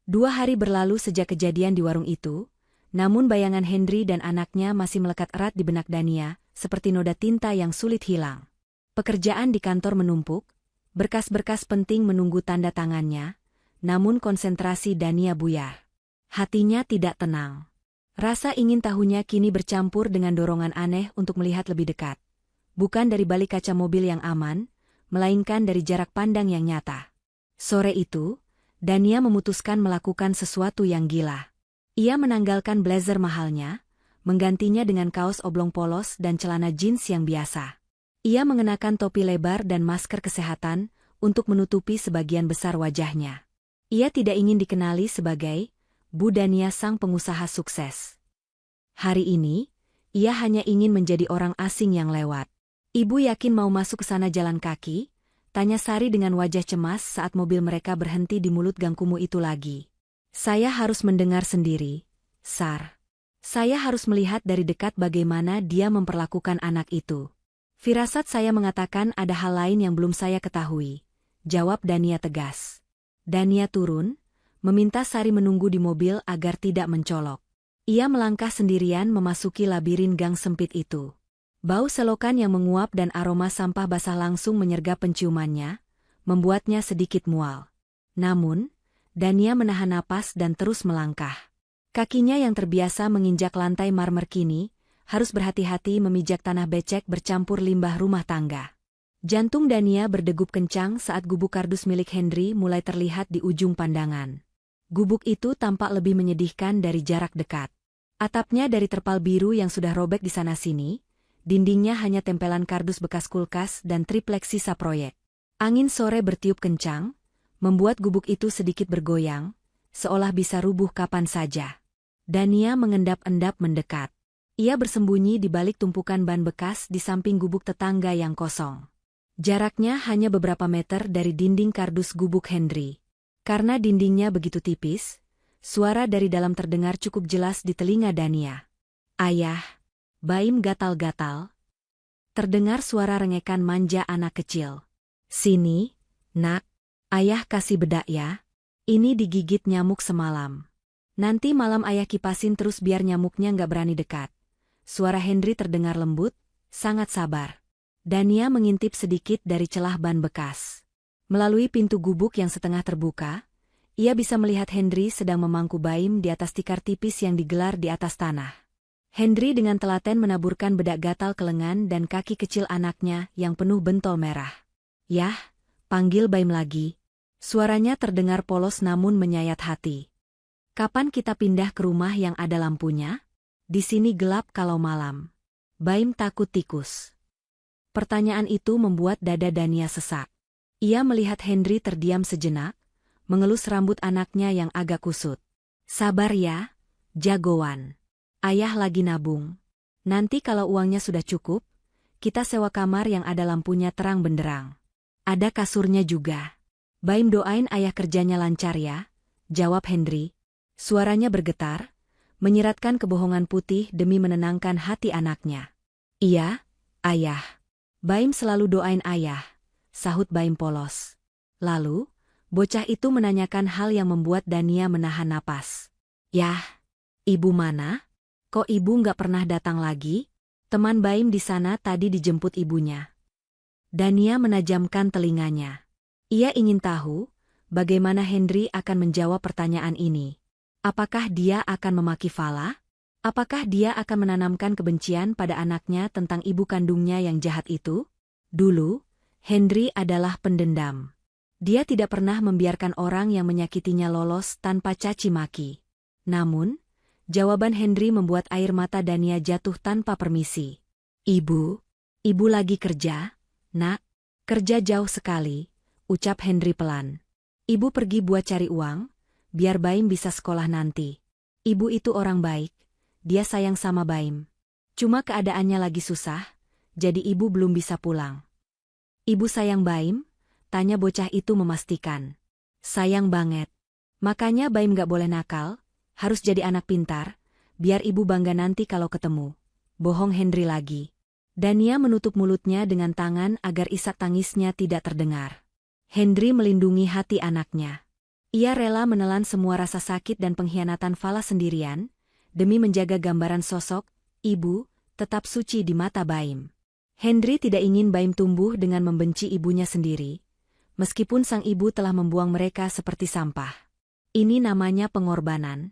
2 hari berlalu sejak kejadian di warung itu, namun bayangan Henry dan anaknya masih melekat erat di benak Dania, seperti noda tinta yang sulit hilang. Pekerjaan di kantor menumpuk, berkas-berkas penting menunggu tanda tangannya, namun konsentrasi Dania buyar. Hatinya tidak tenang. Rasa ingin tahunya kini bercampur dengan dorongan aneh untuk melihat lebih dekat. Bukan dari balik kaca mobil yang aman, melainkan dari jarak pandang yang nyata. Sore itu, Dania memutuskan melakukan sesuatu yang gila. Ia menanggalkan blazer mahalnya, menggantinya dengan kaos oblong polos dan celana jeans yang biasa. Ia mengenakan topi lebar dan masker kesehatan untuk menutupi sebagian besar wajahnya. Ia tidak ingin dikenali sebagai Bu Dania sang pengusaha sukses. Hari ini, ia hanya ingin menjadi orang asing yang lewat. Ibu yakin mau masuk ke sana jalan kaki? Tanya Sari dengan wajah cemas saat mobil mereka berhenti di mulut gang kumuh itu lagi. Saya harus mendengar sendiri, Sar. Saya harus melihat dari dekat bagaimana dia memperlakukan anak itu. Firasat saya mengatakan ada hal lain yang belum saya ketahui, jawab Dania tegas. Dania turun, meminta Sari menunggu di mobil agar tidak mencolok. Ia melangkah sendirian memasuki labirin gang sempit itu. Bau selokan yang menguap dan aroma sampah basah langsung menyergap penciumannya, membuatnya sedikit mual. Namun, Dania menahan napas dan terus melangkah. Kakinya yang terbiasa menginjak lantai marmer kini, harus berhati-hati memijak tanah becek bercampur limbah rumah tangga. Jantung Dania berdegup kencang saat gubuk kardus milik Henry mulai terlihat di ujung pandangan. Gubuk itu tampak lebih menyedihkan dari jarak dekat. Atapnya dari terpal biru yang sudah robek di sana-sini, dindingnya hanya tempelan kardus bekas kulkas dan triplek sisa proyek. Angin sore bertiup kencang, membuat gubuk itu sedikit bergoyang, seolah bisa rubuh kapan saja. Dania mengendap-endap mendekat. Ia bersembunyi di balik tumpukan ban bekas di samping gubuk tetangga yang kosong. Jaraknya hanya beberapa meter dari dinding kardus gubuk Henry. Karena dindingnya begitu tipis, suara dari dalam terdengar cukup jelas di telinga Dania. Ayah, Baim gatal-gatal. Terdengar suara rengekan manja anak kecil. Sini, nak, ayah kasih bedak ya. Ini digigit nyamuk semalam. Nanti malam ayah kipasin terus biar nyamuknya nggak berani dekat. Suara Henry terdengar lembut, sangat sabar. Dania mengintip sedikit dari celah ban bekas. Melalui pintu gubuk yang setengah terbuka, ia bisa melihat Henry sedang memangku Baim di atas tikar tipis yang digelar di atas tanah. Henry dengan telaten menaburkan bedak gatal ke lengan dan kaki kecil anaknya yang penuh bentol merah. Yah, panggil Baim lagi. Suaranya terdengar polos namun menyayat hati. Kapan kita pindah ke rumah yang ada lampunya? Di sini gelap kalau malam. Baim takut tikus. Pertanyaan itu membuat dada Dania sesak. Ia melihat Henry terdiam sejenak, mengelus rambut anaknya yang agak kusut. Sabar ya, jagoan. Ayah lagi nabung. Nanti kalau uangnya sudah cukup, kita sewa kamar yang ada lampunya terang benderang. Ada kasurnya juga. Baim doain ayah kerjanya lancar ya, jawab Henry. Suaranya bergetar, menyiratkan kebohongan putih demi menenangkan hati anaknya. Iya, ayah. Baim selalu doain ayah, sahut Baim polos. Lalu, bocah itu menanyakan hal yang membuat Dania menahan napas. Yah, ibu mana? Kok ibu nggak pernah datang lagi? Teman Baim di sana tadi dijemput ibunya. Dania menajamkan telinganya. Ia ingin tahu bagaimana Henry akan menjawab pertanyaan ini. Apakah dia akan memaki Vala? Apakah dia akan menanamkan kebencian pada anaknya tentang ibu kandungnya yang jahat itu? Dulu, Henry adalah pendendam. Dia tidak pernah membiarkan orang yang menyakitinya lolos tanpa caci maki. Namun, jawaban Henry membuat air mata Dania jatuh tanpa permisi. Ibu lagi kerja? Nak, kerja jauh sekali, ucap Henry pelan. Ibu pergi buat cari uang, biar Baim bisa sekolah nanti. Ibu itu orang baik, dia sayang sama Baim. Cuma keadaannya lagi susah, jadi ibu belum bisa pulang. Ibu sayang Baim? Tanya bocah itu memastikan. Sayang banget. Makanya Baim gak boleh nakal, harus jadi anak pintar, biar ibu bangga nanti kalau ketemu. Bohong Henry lagi. Dania menutup mulutnya dengan tangan agar isak tangisnya tidak terdengar. Henry melindungi hati anaknya. Ia rela menelan semua rasa sakit dan pengkhianatan Vala sendirian, demi menjaga gambaran sosok ibu tetap suci di mata Baim. Henry tidak ingin Baim tumbuh dengan membenci ibunya sendiri, meskipun sang ibu telah membuang mereka seperti sampah. Ini namanya pengorbanan.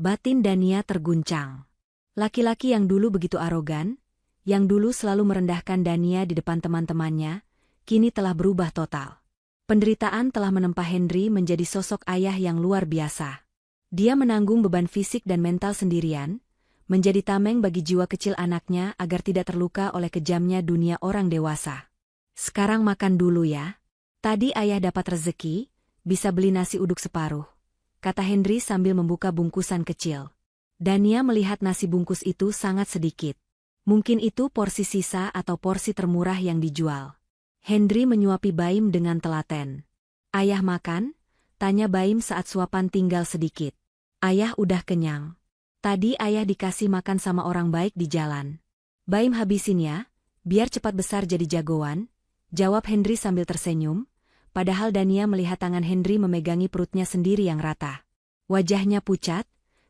Batin Dania terguncang. Laki-laki yang dulu begitu arogan, yang dulu selalu merendahkan Dania di depan teman-temannya, kini telah berubah total. Penderitaan telah menempa Henry menjadi sosok ayah yang luar biasa. Dia menanggung beban fisik dan mental sendirian, menjadi tameng bagi jiwa kecil anaknya agar tidak terluka oleh kejamnya dunia orang dewasa. Sekarang makan dulu ya. Tadi ayah dapat rezeki, bisa beli nasi uduk separuh, kata Henry sambil membuka bungkusan kecil. Dania melihat nasi bungkus itu sangat sedikit. Mungkin itu porsi sisa atau porsi termurah yang dijual. Henry menyuapi Baim dengan telaten. Ayah makan? Tanya Baim saat suapan tinggal sedikit. Ayah udah kenyang. Tadi ayah dikasih makan sama orang baik di jalan. Baim habisin ya, biar cepat besar jadi jagoan, jawab Henry sambil tersenyum, padahal Dania melihat tangan Henry memegangi perutnya sendiri yang rata. Wajahnya pucat,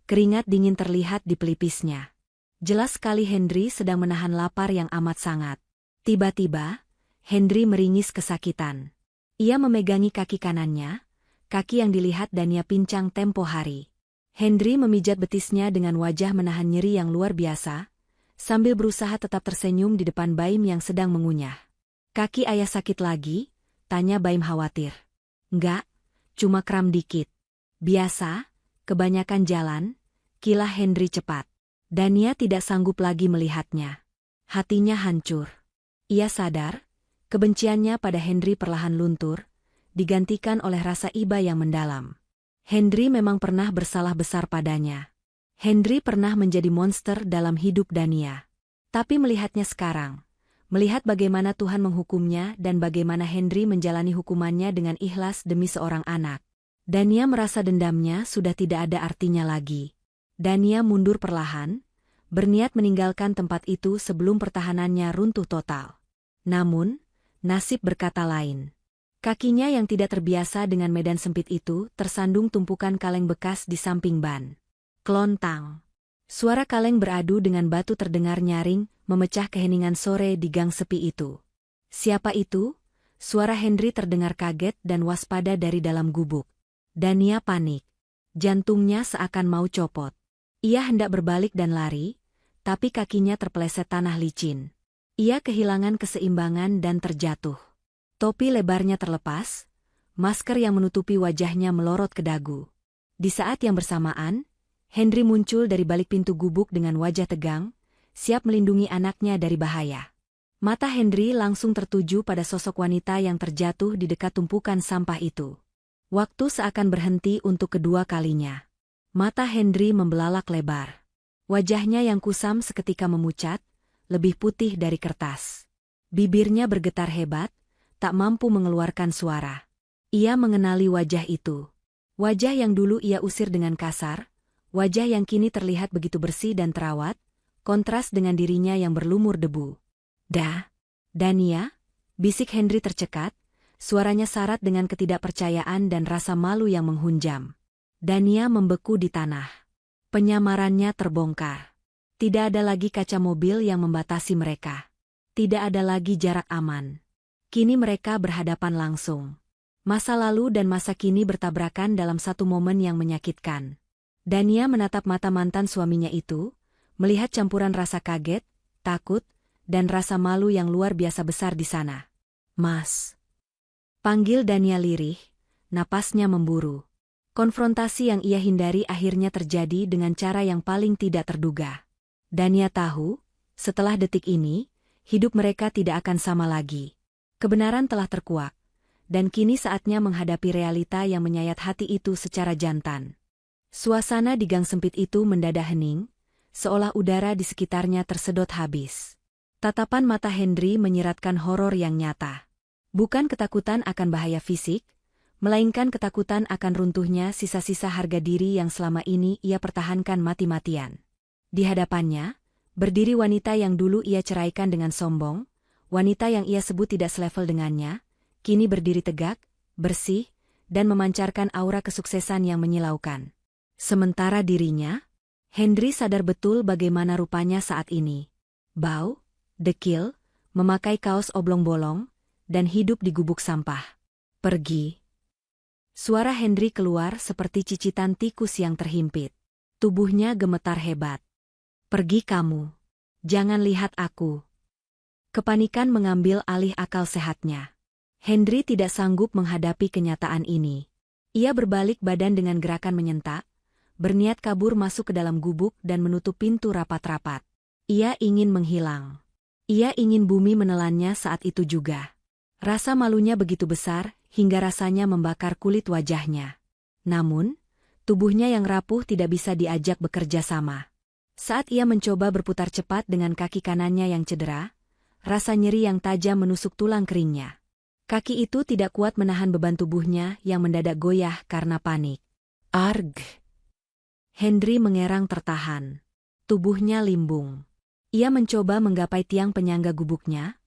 keringat dingin terlihat di pelipisnya. Jelas sekali Henry sedang menahan lapar yang amat sangat. Tiba-tiba, Henry meringis kesakitan. Ia memegangi kaki kanannya, kaki yang dilihat Dania pincang tempo hari. Henry memijat betisnya dengan wajah menahan nyeri yang luar biasa, sambil berusaha tetap tersenyum di depan Baim yang sedang mengunyah. Kaki ayah sakit lagi? Tanya Baim khawatir. Enggak, cuma kram dikit. Biasa, kebanyakan jalan, kilah Henry cepat. Dania tidak sanggup lagi melihatnya. Hatinya hancur. Ia sadar, kebenciannya pada Henry perlahan luntur, digantikan oleh rasa iba yang mendalam. Henry memang pernah bersalah besar padanya. Henry pernah menjadi monster dalam hidup Dania. Tapi melihatnya sekarang, melihat bagaimana Tuhan menghukumnya dan bagaimana Henry menjalani hukumannya dengan ikhlas demi seorang anak, Dania merasa dendamnya sudah tidak ada artinya lagi. Dania mundur perlahan, berniat meninggalkan tempat itu sebelum pertahanannya runtuh total. Namun, nasib berkata lain. Kakinya yang tidak terbiasa dengan medan sempit itu tersandung tumpukan kaleng bekas di samping ban. Klontang. Suara kaleng beradu dengan batu terdengar nyaring, memecah keheningan sore di gang sepi itu. Siapa itu? Suara Henry terdengar kaget dan waspada dari dalam gubuk. Dania panik. Jantungnya seakan mau copot. Ia hendak berbalik dan lari, tapi kakinya terpeleset tanah licin. Ia kehilangan keseimbangan dan terjatuh. Topi lebarnya terlepas, masker yang menutupi wajahnya melorot ke dagu. Di saat yang bersamaan, Henry muncul dari balik pintu gubuk dengan wajah tegang, siap melindungi anaknya dari bahaya. Mata Henry langsung tertuju pada sosok wanita yang terjatuh di dekat tumpukan sampah itu. Waktu seakan berhenti untuk kedua kalinya. Mata Henry membelalak lebar. Wajahnya yang kusam seketika memucat, lebih putih dari kertas. Bibirnya bergetar hebat, tak mampu mengeluarkan suara. Ia mengenali wajah itu. Wajah yang dulu ia usir dengan kasar, wajah yang kini terlihat begitu bersih dan terawat, kontras dengan dirinya yang berlumur debu. Dania, bisik Henry tercekat, suaranya syarat dengan ketidakpercayaan dan rasa malu yang menghunjam. Dania membeku di tanah. Penyamarannya terbongkar. Tidak ada lagi kaca mobil yang membatasi mereka. Tidak ada lagi jarak aman. Kini mereka berhadapan langsung. Masa lalu dan masa kini bertabrakan dalam satu momen yang menyakitkan. Dania menatap mata mantan suaminya itu, melihat campuran rasa kaget, takut, dan rasa malu yang luar biasa besar di sana. "Mas." Panggil Dania lirih, napasnya memburu. Konfrontasi yang ia hindari akhirnya terjadi dengan cara yang paling tidak terduga. Dania tahu, setelah detik ini, hidup mereka tidak akan sama lagi. Kebenaran telah terkuak, dan kini saatnya menghadapi realita yang menyayat hati itu secara jantan. Suasana di gang sempit itu mendadak hening, seolah udara di sekitarnya tersedot habis. Tatapan mata Hendri menyiratkan horor yang nyata. Bukan ketakutan akan bahaya fisik, melainkan ketakutan akan runtuhnya sisa-sisa harga diri yang selama ini ia pertahankan mati-matian. Di hadapannya, berdiri wanita yang dulu ia ceraikan dengan sombong, wanita yang ia sebut tidak selevel dengannya, kini berdiri tegak, bersih, dan memancarkan aura kesuksesan yang menyilaukan. Sementara dirinya, Hendri sadar betul bagaimana rupanya saat ini. Bau, dekil, memakai kaos oblong bolong, dan hidup di gubuk sampah. "Pergi." Suara Hendri keluar seperti cicitan tikus yang terhimpit. Tubuhnya gemetar hebat. "Pergi kamu. Jangan lihat aku." Kepanikan mengambil alih akal sehatnya. Hendri tidak sanggup menghadapi kenyataan ini. Ia berbalik badan dengan gerakan menyentak, berniat kabur masuk ke dalam gubuk dan menutup pintu rapat-rapat. Ia ingin menghilang. Ia ingin bumi menelannya saat itu juga. Rasa malunya begitu besar, hingga rasanya membakar kulit wajahnya. Namun, tubuhnya yang rapuh tidak bisa diajak bekerja sama. Saat ia mencoba berputar cepat dengan kaki kanannya yang cedera, rasa nyeri yang tajam menusuk tulang keringnya. Kaki itu tidak kuat menahan beban tubuhnya yang mendadak goyah karena panik. "Arg!" Hendri mengerang tertahan. Tubuhnya limbung. Ia mencoba menggapai tiang penyangga gubuknya,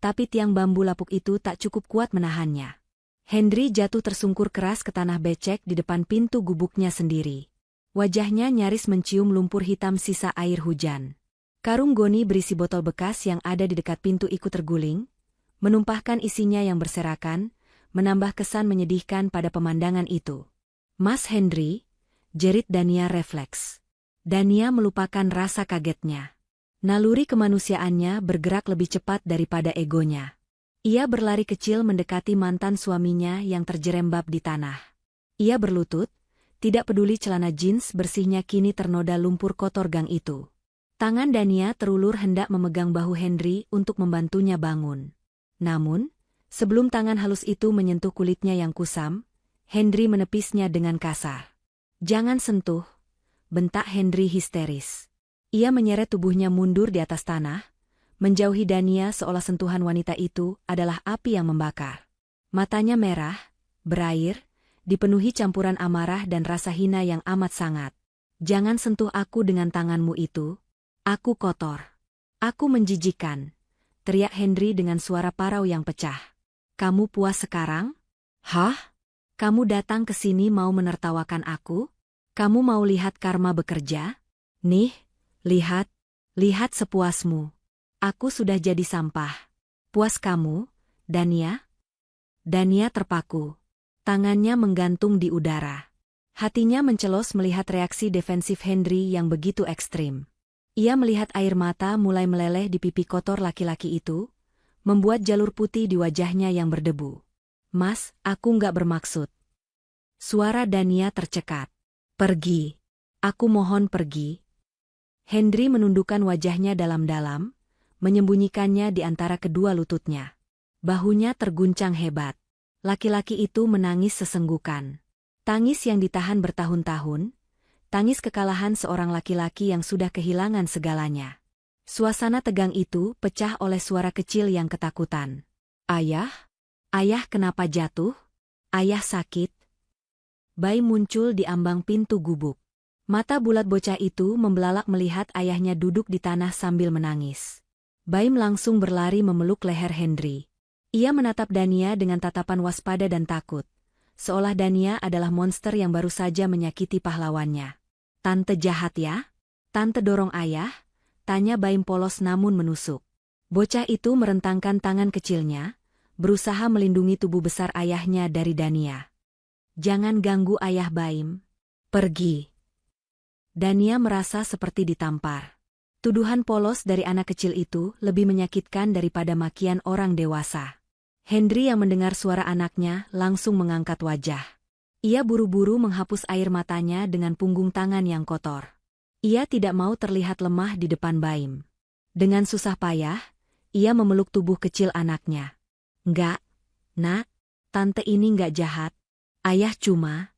tapi tiang bambu lapuk itu tak cukup kuat menahannya. Hendri jatuh tersungkur keras ke tanah becek di depan pintu gubuknya sendiri. Wajahnya nyaris mencium lumpur hitam sisa air hujan. Karung goni berisi botol bekas yang ada di dekat pintu ikut terguling, menumpahkan isinya yang berserakan, menambah kesan menyedihkan pada pemandangan itu. "Mas Hendri," jerit Dania refleks. Dania melupakan rasa kagetnya. Naluri kemanusiaannya bergerak lebih cepat daripada egonya. Ia berlari kecil mendekati mantan suaminya yang terjerembab di tanah. Ia berlutut, tidak peduli celana jeans bersihnya kini ternoda lumpur kotor gang itu. Tangan Dania terulur hendak memegang bahu Hendri untuk membantunya bangun. Namun, sebelum tangan halus itu menyentuh kulitnya yang kusam, Hendri menepisnya dengan kasar. "Jangan sentuh," bentak Hendri histeris. Ia menyeret tubuhnya mundur di atas tanah, menjauhi Dania seolah sentuhan wanita itu adalah api yang membakar. Matanya merah, berair, dipenuhi campuran amarah dan rasa hina yang amat sangat. "Jangan sentuh aku dengan tanganmu itu. Aku kotor. Aku menjijikan," teriak Hendri dengan suara parau yang pecah. "Kamu puas sekarang? Hah? Kamu datang ke sini mau menertawakan aku? Kamu mau lihat karma bekerja? Nih, lihat sepuasmu. Aku sudah jadi sampah. Puas kamu, Dania?" Dania terpaku. Tangannya menggantung di udara. Hatinya mencelos melihat reaksi defensif Hendri yang begitu ekstrim. Ia melihat air mata mulai meleleh di pipi kotor laki-laki itu, membuat jalur putih di wajahnya yang berdebu. "Mas, aku nggak bermaksud." Suara Dania tercekat. "Pergi. Aku mohon pergi." Hendri menundukkan wajahnya dalam-dalam, menyembunyikannya di antara kedua lututnya. Bahunya terguncang hebat. Laki-laki itu menangis sesenggukan. Tangis yang ditahan bertahun-tahun, tangis kekalahan seorang laki-laki yang sudah kehilangan segalanya. Suasana tegang itu pecah oleh suara kecil yang ketakutan. "Ayah? Ayah kenapa jatuh? Ayah sakit?" Bayi muncul di ambang pintu gubuk. Mata bulat bocah itu membelalak melihat ayahnya duduk di tanah sambil menangis. Baim langsung berlari memeluk leher Hendri. Ia menatap Dania dengan tatapan waspada dan takut, seolah Dania adalah monster yang baru saja menyakiti pahlawannya. "Tante jahat ya? Tante dorong ayah?" tanya Baim polos namun menusuk. Bocah itu merentangkan tangan kecilnya, berusaha melindungi tubuh besar ayahnya dari Dania. "Jangan ganggu ayah Baim. Pergi." Dania merasa seperti ditampar. Tuduhan polos dari anak kecil itu lebih menyakitkan daripada makian orang dewasa. Hendri yang mendengar suara anaknya langsung mengangkat wajah. Ia buru-buru menghapus air matanya dengan punggung tangan yang kotor. Ia tidak mau terlihat lemah di depan Baim. Dengan susah payah, ia memeluk tubuh kecil anaknya. "Enggak, Nak, tante ini enggak jahat. Ayah cuma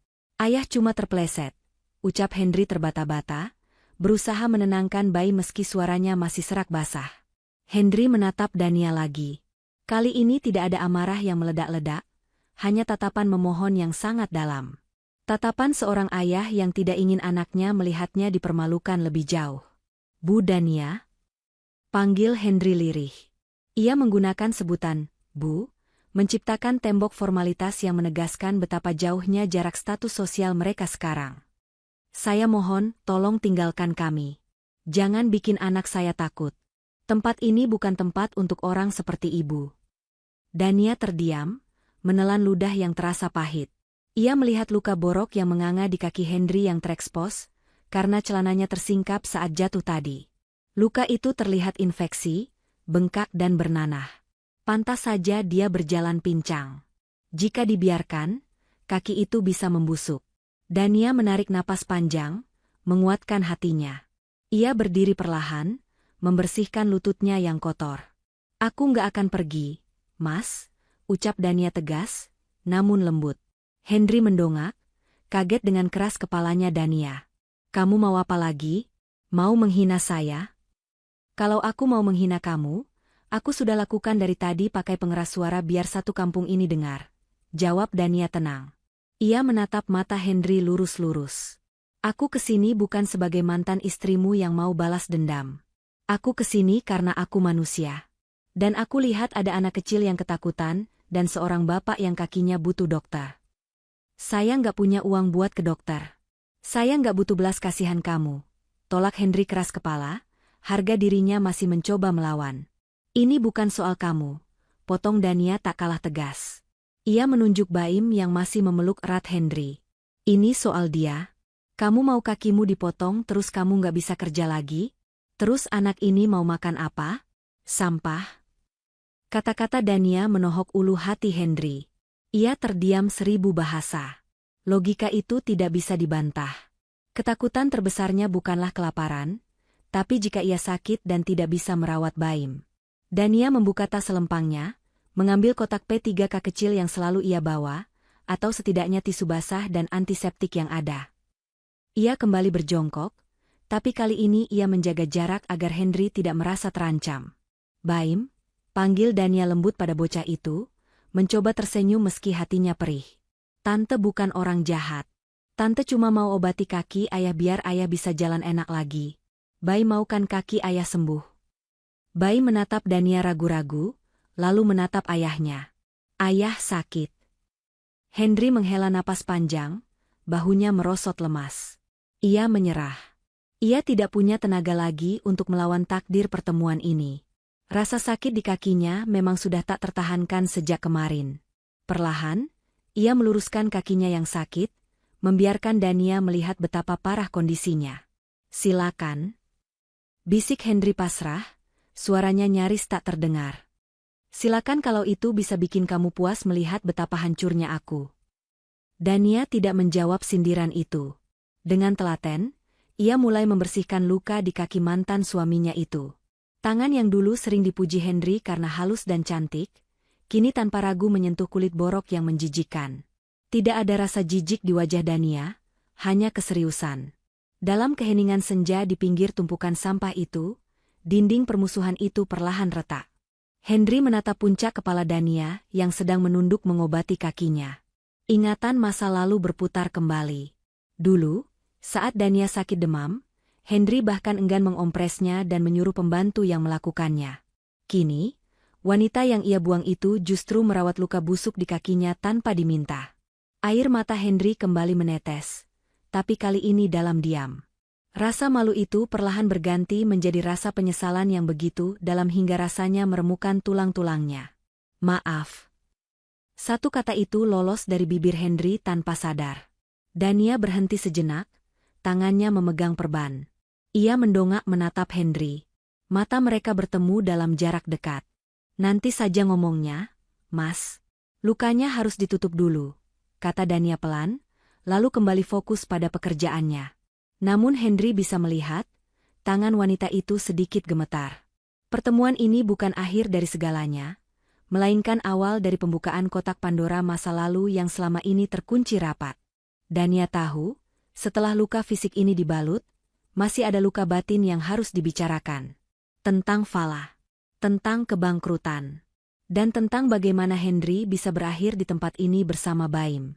terpleset," ucap Hendri terbata-bata, berusaha menenangkan Baim meski suaranya masih serak basah. Hendri menatap Dania lagi. Kali ini tidak ada amarah yang meledak-ledak, hanya tatapan memohon yang sangat dalam. Tatapan seorang ayah yang tidak ingin anaknya melihatnya dipermalukan lebih jauh. "Bu Dania?" panggil Hendri lirih. Ia menggunakan sebutan, "Bu," menciptakan tembok formalitas yang menegaskan betapa jauhnya jarak status sosial mereka sekarang. "Saya mohon, tolong tinggalkan kami. Jangan bikin anak saya takut. Tempat ini bukan tempat untuk orang seperti ibu." Dania terdiam, menelan ludah yang terasa pahit. Ia melihat luka borok yang menganga di kaki Hendri yang terekspos, karena celananya tersingkap saat jatuh tadi. Luka itu terlihat infeksi, bengkak dan bernanah. Pantas saja dia berjalan pincang. Jika dibiarkan, kaki itu bisa membusuk. Dania menarik napas panjang, menguatkan hatinya. Ia berdiri perlahan, membersihkan lututnya yang kotor. "Aku nggak akan pergi, Mas," ucap Dania tegas, namun lembut. Hendri mendongak, kaget dengan keras kepalanya Dania. "Kamu mau apa lagi? Mau menghina saya?" "Kalau aku mau menghina kamu, aku sudah lakukan dari tadi pakai pengeras suara biar satu kampung ini dengar," jawab Dania tenang. Ia menatap mata Hendri lurus-lurus. "Aku kesini bukan sebagai mantan istrimu yang mau balas dendam. Aku kesini karena aku manusia. Dan aku lihat ada anak kecil yang ketakutan, dan seorang bapak yang kakinya butuh dokter. Saya nggak punya uang buat ke dokter. Saya nggak butuh belas kasihan kamu," tolak Hendri keras kepala, harga dirinya masih mencoba melawan. "Ini bukan soal kamu," potong Dania tak kalah tegas. Ia menunjuk Baim yang masih memeluk erat Hendri. "Ini soal dia. Kamu mau kakimu dipotong terus kamu nggak bisa kerja lagi? Terus anak ini mau makan apa? Sampah?" Kata-kata Dania menohok ulu hati Hendri. Ia terdiam 1000 bahasa. Logika itu tidak bisa dibantah. Ketakutan terbesarnya bukanlah kelaparan, tapi jika ia sakit dan tidak bisa merawat Baim. Dania membuka tas selempangnya, mengambil kotak P3K kecil yang selalu ia bawa, atau setidaknya tisu basah dan antiseptik yang ada. Ia kembali berjongkok, tapi kali ini ia menjaga jarak agar Hendri tidak merasa terancam. "Baim," panggil Dania lembut pada bocah itu, mencoba tersenyum meski hatinya perih. "Tante bukan orang jahat. Tante cuma mau obati kaki ayah biar ayah bisa jalan enak lagi. Baim maukan kaki ayah sembuh?" Baim menatap Dania ragu-ragu, lalu menatap ayahnya. "Ayah sakit." Hendri menghela napas panjang, bahunya merosot lemas. Ia menyerah. Ia tidak punya tenaga lagi untuk melawan takdir pertemuan ini. Rasa sakit di kakinya memang sudah tak tertahankan sejak kemarin. Perlahan, ia meluruskan kakinya yang sakit, membiarkan Dania melihat betapa parah kondisinya. "Silakan," bisik Hendri pasrah, suaranya nyaris tak terdengar. "Silakan kalau itu bisa bikin kamu puas melihat betapa hancurnya aku." Dania tidak menjawab sindiran itu. Dengan telaten, ia mulai membersihkan luka di kaki mantan suaminya itu. Tangan yang dulu sering dipuji Hendri karena halus dan cantik, kini tanpa ragu menyentuh kulit borok yang menjijikkan. Tidak ada rasa jijik di wajah Dania, hanya keseriusan. Dalam keheningan senja di pinggir tumpukan sampah itu, dinding permusuhan itu perlahan retak. Hendri menatap puncak kepala Dania yang sedang menunduk mengobati kakinya. Ingatan masa lalu berputar kembali. Dulu, saat Dania sakit demam, Hendri bahkan enggan mengompresnya dan menyuruh pembantu yang melakukannya. Kini, wanita yang ia buang itu justru merawat luka busuk di kakinya tanpa diminta. Air mata Hendri kembali menetes, tapi kali ini dalam diam. Rasa malu itu perlahan berganti menjadi rasa penyesalan yang begitu dalam hingga rasanya meremukan tulang-tulangnya. "Maaf," Satu kata itu lolos dari bibir Henry tanpa sadar. Dania berhenti sejenak, tangannya memegang perban. Ia mendongak menatap Henry. Mata mereka bertemu dalam jarak dekat. Nanti saja ngomongnya, Mas. Lukanya harus ditutup dulu, kata Dania pelan, lalu kembali fokus pada pekerjaannya. Namun Henry bisa melihat, tangan wanita itu sedikit gemetar. Pertemuan ini bukan akhir dari segalanya, melainkan awal dari pembukaan kotak Pandora masa lalu yang selama ini terkunci rapat. Dania tahu, setelah luka fisik ini dibalut, masih ada luka batin yang harus dibicarakan. Tentang Fala, tentang kebangkrutan, dan tentang bagaimana Henry bisa berakhir di tempat ini bersama Baim.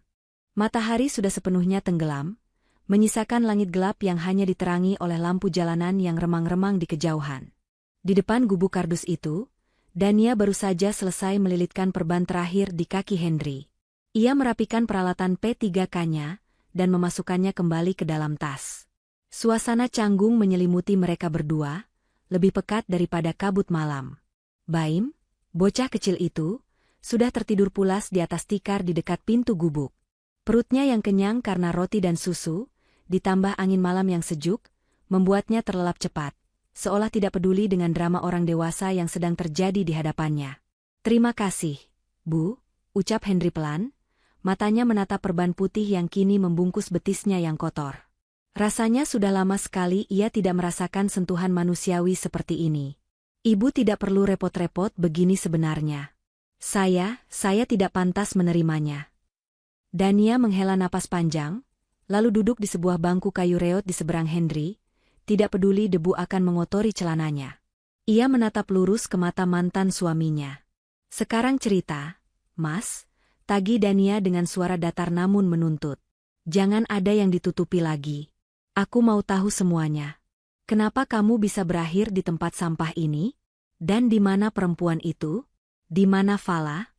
Matahari sudah sepenuhnya tenggelam, menyisakan langit gelap yang hanya diterangi oleh lampu jalanan yang remang-remang di kejauhan. Di depan gubuk kardus itu, Dania baru saja selesai melilitkan perban terakhir di kaki Henry. Ia merapikan peralatan P3K-nya dan memasukkannya kembali ke dalam tas. Suasana canggung menyelimuti mereka berdua, lebih pekat daripada kabut malam. Baim, bocah kecil itu, sudah tertidur pulas di atas tikar di dekat pintu gubuk. Perutnya yang kenyang karena roti dan susu, ditambah angin malam yang sejuk, membuatnya terlelap cepat, seolah tidak peduli dengan drama orang dewasa yang sedang terjadi di hadapannya. Terima kasih, Bu, ucap Henry pelan, matanya menatap perban putih yang kini membungkus betisnya yang kotor. Rasanya sudah lama sekali ia tidak merasakan sentuhan manusiawi seperti ini. Ibu tidak perlu repot-repot begini sebenarnya. Saya tidak pantas menerimanya. Dania menghela napas panjang, lalu duduk di sebuah bangku kayu reot di seberang Henry, tidak peduli debu akan mengotori celananya. Ia menatap lurus ke mata mantan suaminya. Sekarang cerita, Mas, tagih Dania dengan suara datar namun menuntut. Jangan ada yang ditutupi lagi. Aku mau tahu semuanya. Kenapa kamu bisa berakhir di tempat sampah ini? Dan di mana perempuan itu? Di mana Fala?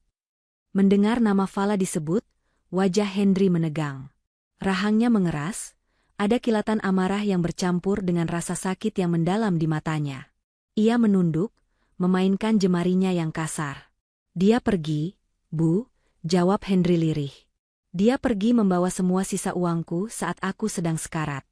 Mendengar nama Fala disebut, wajah Henry menegang. Rahangnya mengeras, ada kilatan amarah yang bercampur dengan rasa sakit yang mendalam di matanya. Ia menunduk, memainkan jemarinya yang kasar. Dia pergi, Bu, jawab Henry lirih. Dia pergi membawa semua sisa uangku saat aku sedang sekarat.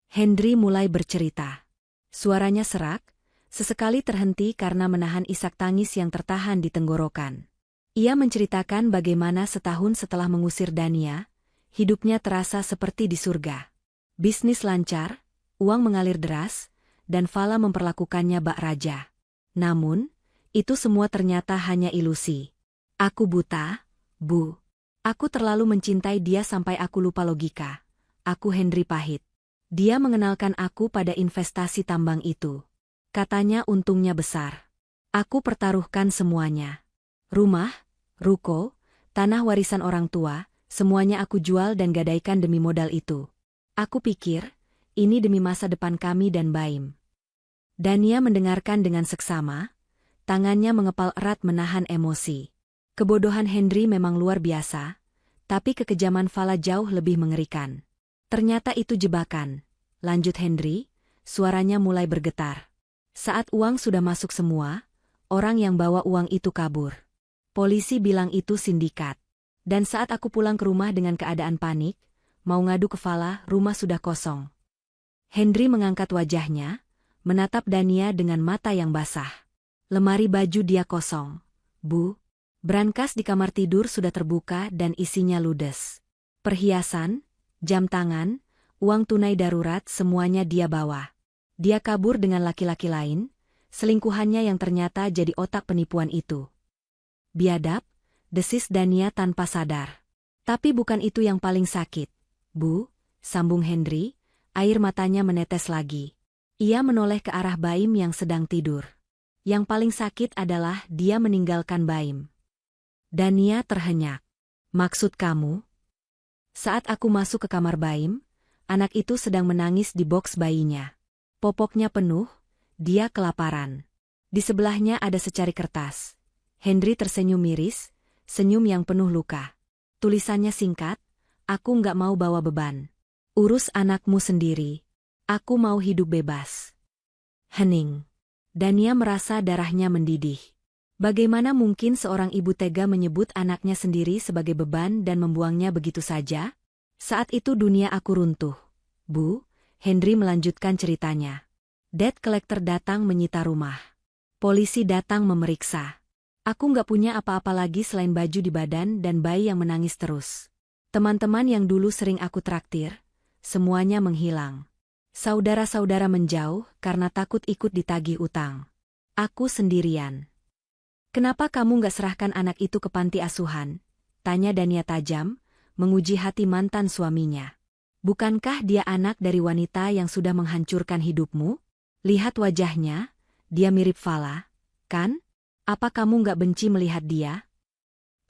Henry mulai bercerita. Suaranya serak, sesekali terhenti karena menahan isak tangis yang tertahan di tenggorokan. Ia menceritakan bagaimana setahun setelah mengusir Dania, hidupnya terasa seperti di surga. Bisnis lancar, uang mengalir deras, dan Fala memperlakukannya bak raja. Namun, itu semua ternyata hanya ilusi. Aku buta, Bu. Aku terlalu mencintai dia sampai aku lupa logika. Aku Henry pahit. Dia mengenalkan aku pada investasi tambang itu. Katanya untungnya besar. Aku pertaruhkan semuanya. Rumah, ruko, tanah warisan orang tua, semuanya aku jual dan gadaikan demi modal itu. Aku pikir, ini demi masa depan kami dan Baim. Dania mendengarkan dengan seksama, tangannya mengepal erat menahan emosi. Kebodohan Henry memang luar biasa, tapi kekejaman Fala jauh lebih mengerikan. Ternyata itu jebakan, lanjut Henry, suaranya mulai bergetar. Saat uang sudah masuk semua, orang yang bawa uang itu kabur. Polisi bilang itu sindikat. Dan saat aku pulang ke rumah dengan keadaan panik, mau ngadu ke Fala, rumah sudah kosong. Henry mengangkat wajahnya, menatap Dania dengan mata yang basah. Lemari baju dia kosong. Bu, brankas di kamar tidur sudah terbuka dan isinya ludes. Perhiasan, jam tangan, uang tunai darurat semuanya dia bawa. Dia kabur dengan laki-laki lain, selingkuhannya yang ternyata jadi otak penipuan itu. Biadab, desis Dania tanpa sadar. Tapi bukan itu yang paling sakit. Bu, sambung Henry, air matanya menetes lagi. Ia menoleh ke arah Baim yang sedang tidur. Yang paling sakit adalah dia meninggalkan Baim. Dania terhenyak. Maksud kamu? Saat aku masuk ke kamar Baim, anak itu sedang menangis di boks bayinya. Popoknya penuh, dia kelaparan. Di sebelahnya ada secari kertas. Henry tersenyum miris, senyum yang penuh luka. Tulisannya singkat, aku nggak mau bawa beban. Urus anakmu sendiri. Aku mau hidup bebas. Hening. Dania merasa darahnya mendidih. Bagaimana mungkin seorang ibu tega menyebut anaknya sendiri sebagai beban dan membuangnya begitu saja? Saat itu dunia aku runtuh. Bu, Henry melanjutkan ceritanya. Debt collector datang menyita rumah. Polisi datang memeriksa. Aku nggak punya apa-apa lagi selain baju di badan dan bayi yang menangis terus. Teman-teman yang dulu sering aku traktir, semuanya menghilang. Saudara-saudara menjauh karena takut ikut ditagih utang. Aku sendirian. Kenapa kamu nggak serahkan anak itu ke panti asuhan? Tanya Dania tajam, menguji hati mantan suaminya. Bukankah dia anak dari wanita yang sudah menghancurkan hidupmu? Lihat wajahnya, dia mirip Fala, kan? Apa kamu nggak benci melihat dia?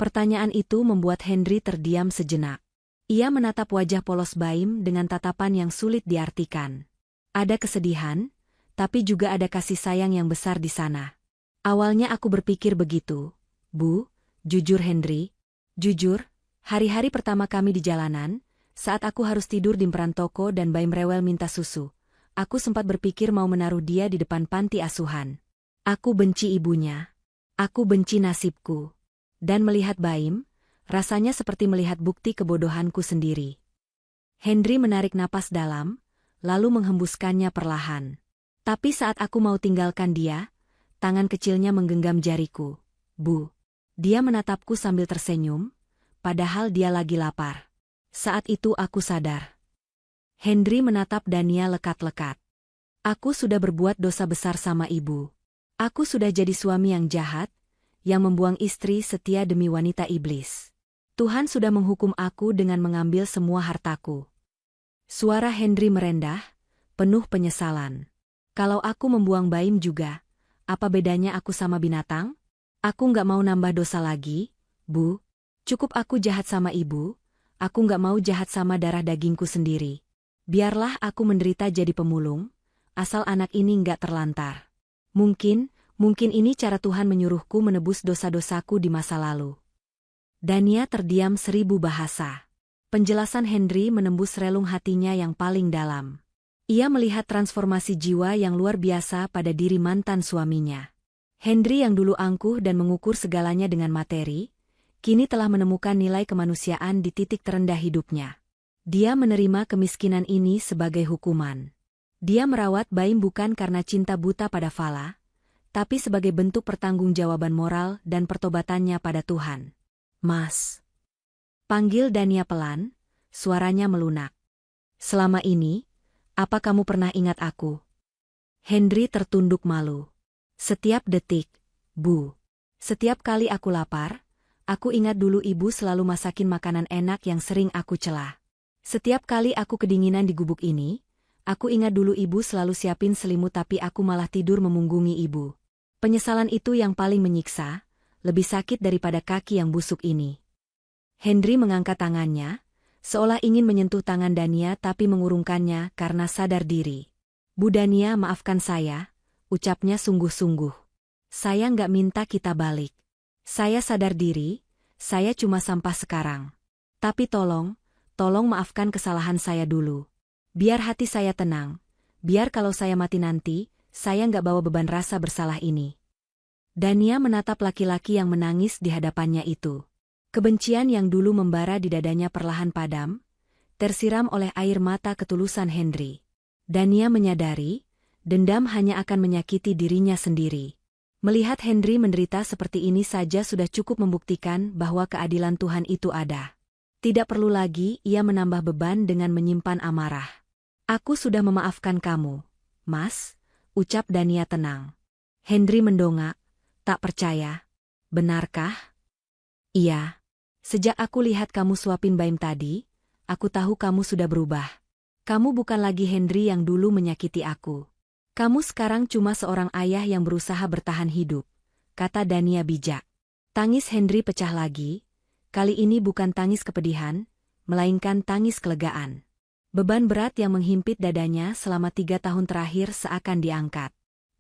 Pertanyaan itu membuat Henry terdiam sejenak. Ia menatap wajah polos Baim dengan tatapan yang sulit diartikan. Ada kesedihan, tapi juga ada kasih sayang yang besar di sana. Awalnya aku berpikir begitu, Bu, jujur Henry. Jujur, hari-hari pertama kami di jalanan, saat aku harus tidur di emperan toko dan Baim rewel minta susu, aku sempat berpikir mau menaruh dia di depan panti asuhan. Aku benci ibunya. Aku benci nasibku. Dan melihat Baim, rasanya seperti melihat bukti kebodohanku sendiri. Henry menarik napas dalam, lalu menghembuskannya perlahan. Tapi saat aku mau tinggalkan dia, tangan kecilnya menggenggam jariku. Bu. Dia menatapku sambil tersenyum, padahal dia lagi lapar. Saat itu aku sadar. Henry menatap Dania lekat-lekat. Aku sudah berbuat dosa besar sama ibu. Aku sudah jadi suami yang jahat, yang membuang istri setia demi wanita iblis. Tuhan sudah menghukum aku dengan mengambil semua hartaku. Suara Henry merendah, penuh penyesalan. Kalau aku membuang Baim juga, apa bedanya aku sama binatang? Aku nggak mau nambah dosa lagi, Bu. Cukup aku jahat sama ibu, aku nggak mau jahat sama darah dagingku sendiri. Biarlah aku menderita jadi pemulung, asal anak ini nggak terlantar. Mungkin ini cara Tuhan menyuruhku menebus dosa-dosaku di masa lalu. Dania terdiam 1000 bahasa. Penjelasan Henry menembus relung hatinya yang paling dalam. Ia melihat transformasi jiwa yang luar biasa pada diri mantan suaminya. Henry yang dulu angkuh dan mengukur segalanya dengan materi, kini telah menemukan nilai kemanusiaan di titik terendah hidupnya. Dia menerima kemiskinan ini sebagai hukuman. Dia merawat Baim bukan karena cinta buta pada Fala, tapi sebagai bentuk pertanggungjawaban moral dan pertobatannya pada Tuhan. Mas. Panggil Dania pelan, suaranya melunak. Selama ini, apa kamu pernah ingat aku? Henry tertunduk malu. Setiap detik, Bu. Setiap kali aku lapar, aku ingat dulu ibu selalu masakin makanan enak yang sering aku celah. Setiap kali aku kedinginan di gubuk ini, aku ingat dulu ibu selalu siapin selimut tapi aku malah tidur memunggungi ibu. Penyesalan itu yang paling menyiksa, lebih sakit daripada kaki yang busuk ini. Henry mengangkat tangannya, seolah ingin menyentuh tangan Dania tapi mengurungkannya karena sadar diri. Bu Dania, maafkan saya, ucapnya sungguh-sungguh. Saya nggak minta kita balik. Saya sadar diri, saya cuma sampah sekarang. Tapi tolong maafkan kesalahan saya dulu. Biar hati saya tenang, biar kalau saya mati nanti, saya nggak bawa beban rasa bersalah ini. Dania menatap laki-laki yang menangis di hadapannya itu. Kebencian yang dulu membara di dadanya perlahan padam, tersiram oleh air mata ketulusan Henry. Dania menyadari, dendam hanya akan menyakiti dirinya sendiri. Melihat Henry menderita seperti ini saja sudah cukup membuktikan bahwa keadilan Tuhan itu ada. Tidak perlu lagi ia menambah beban dengan menyimpan amarah. Aku sudah memaafkan kamu, Mas, ucap Dania tenang. Henry mendongak, tak percaya. Benarkah? Iya. Sejak aku lihat kamu suapin Baim tadi, aku tahu kamu sudah berubah. Kamu bukan lagi Henry yang dulu menyakiti aku. Kamu sekarang cuma seorang ayah yang berusaha bertahan hidup, kata Dania bijak. Tangis Henry pecah lagi, kali ini bukan tangis kepedihan, melainkan tangis kelegaan. Beban berat yang menghimpit dadanya selama 3 tahun terakhir seakan diangkat.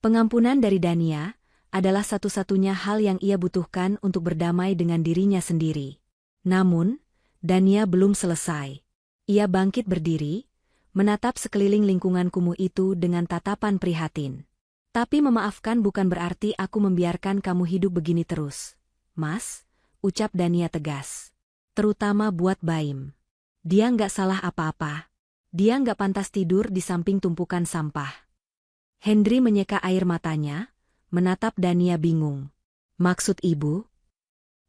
Pengampunan dari Dania adalah satu-satunya hal yang ia butuhkan untuk berdamai dengan dirinya sendiri. Namun, Dania belum selesai. Ia bangkit berdiri, menatap sekeliling lingkungan kumuh itu dengan tatapan prihatin. Tapi memaafkan bukan berarti aku membiarkan kamu hidup begini terus. Mas, ucap Dania tegas. Terutama buat Baim. Dia nggak salah apa-apa. Dia nggak pantas tidur di samping tumpukan sampah. Hendri menyeka air matanya, menatap Dania bingung. Maksud ibu?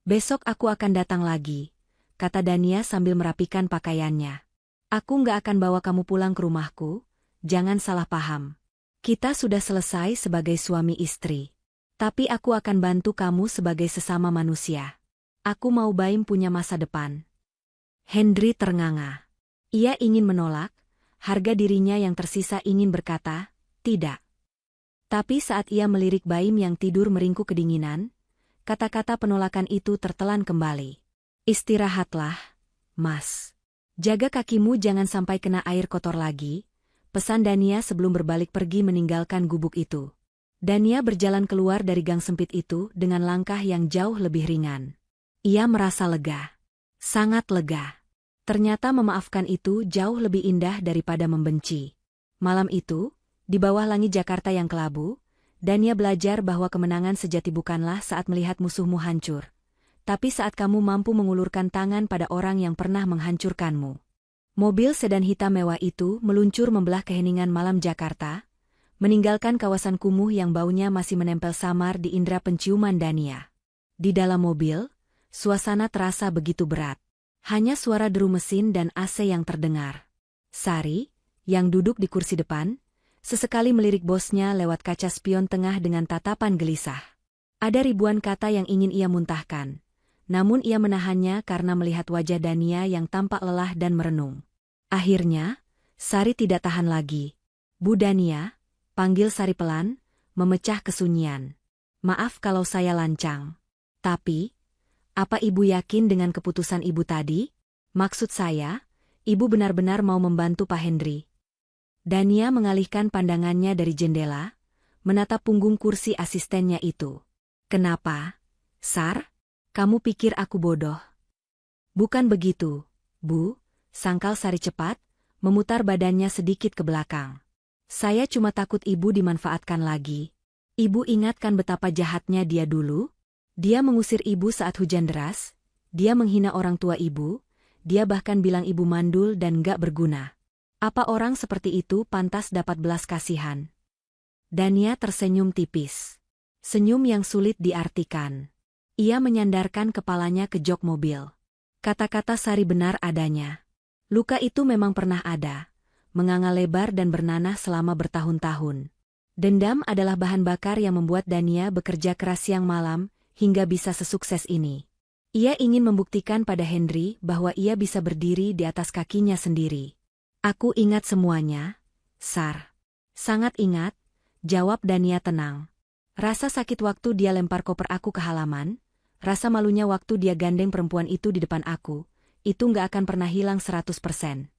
Besok aku akan datang lagi, kata Dania sambil merapikan pakaiannya. Aku nggak akan bawa kamu pulang ke rumahku, jangan salah paham. Kita sudah selesai sebagai suami istri. Tapi aku akan bantu kamu sebagai sesama manusia. Aku mau Baim punya masa depan. Hendri ternganga. Ia ingin menolak, harga dirinya yang tersisa ingin berkata, tidak. Tapi saat ia melirik Baim yang tidur meringkuk kedinginan, kata-kata penolakan itu tertelan kembali. Istirahatlah, Mas. Jaga kakimu jangan sampai kena air kotor lagi, pesan Dania sebelum berbalik pergi meninggalkan gubuk itu. Dania berjalan keluar dari gang sempit itu dengan langkah yang jauh lebih ringan. Ia merasa lega. Sangat lega. Ternyata memaafkan itu jauh lebih indah daripada membenci. Malam itu, di bawah langit Jakarta yang kelabu, Dania belajar bahwa kemenangan sejati bukanlah saat melihat musuhmu hancur, tapi saat kamu mampu mengulurkan tangan pada orang yang pernah menghancurkanmu. Mobil sedan hitam mewah itu meluncur membelah keheningan malam Jakarta, meninggalkan kawasan kumuh yang baunya masih menempel samar di indera penciuman Dania. Di dalam mobil, suasana terasa begitu berat. Hanya suara deru mesin dan AC yang terdengar. Sari, yang duduk di kursi depan, sesekali melirik bosnya lewat kaca spion tengah dengan tatapan gelisah. Ada ribuan kata yang ingin ia muntahkan, namun ia menahannya karena melihat wajah Dania yang tampak lelah dan merenung. Akhirnya, Sari tidak tahan lagi. Bu Dania, panggil Sari pelan, memecah kesunyian. Maaf kalau saya lancang. Tapi, apa ibu yakin dengan keputusan ibu tadi? Maksud saya, ibu benar-benar mau membantu Pak Hendri. Dania mengalihkan pandangannya dari jendela, menatap punggung kursi asistennya itu. Kenapa, Sar? Kamu pikir aku bodoh? Bukan begitu, Bu, sangkal Sari cepat, memutar badannya sedikit ke belakang. Saya cuma takut ibu dimanfaatkan lagi. Ibu ingatkan betapa jahatnya dia dulu? Dia mengusir ibu saat hujan deras, dia menghina orang tua ibu, dia bahkan bilang ibu mandul dan gak berguna. Apa orang seperti itu pantas dapat belas kasihan? Dania tersenyum tipis. Senyum yang sulit diartikan. Ia menyandarkan kepalanya ke jok mobil. Kata-kata Sari benar adanya. Luka itu memang pernah ada, menganga lebar dan bernanah selama bertahun-tahun. Dendam adalah bahan bakar yang membuat Dania bekerja keras siang malam, hingga bisa sesukses ini. Ia ingin membuktikan pada Hendri bahwa ia bisa berdiri di atas kakinya sendiri. Aku ingat semuanya, Sar. Sangat ingat, jawab Dania tenang. Rasa sakit waktu dia lempar koper aku ke halaman, rasa malunya waktu dia gandeng perempuan itu di depan aku, itu nggak akan pernah hilang 100%.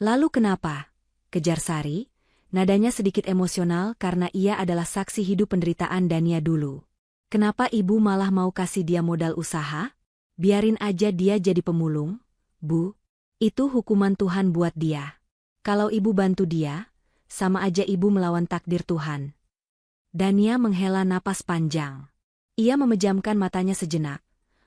Lalu kenapa? Kejar Sari, nadanya sedikit emosional karena ia adalah saksi hidup penderitaan Dania dulu. Kenapa ibu malah mau kasih dia modal usaha? Biarin aja dia jadi pemulung, Bu. Itu hukuman Tuhan buat dia. Kalau ibu bantu dia, sama aja ibu melawan takdir Tuhan. Dania menghela napas panjang. Ia memejamkan matanya sejenak,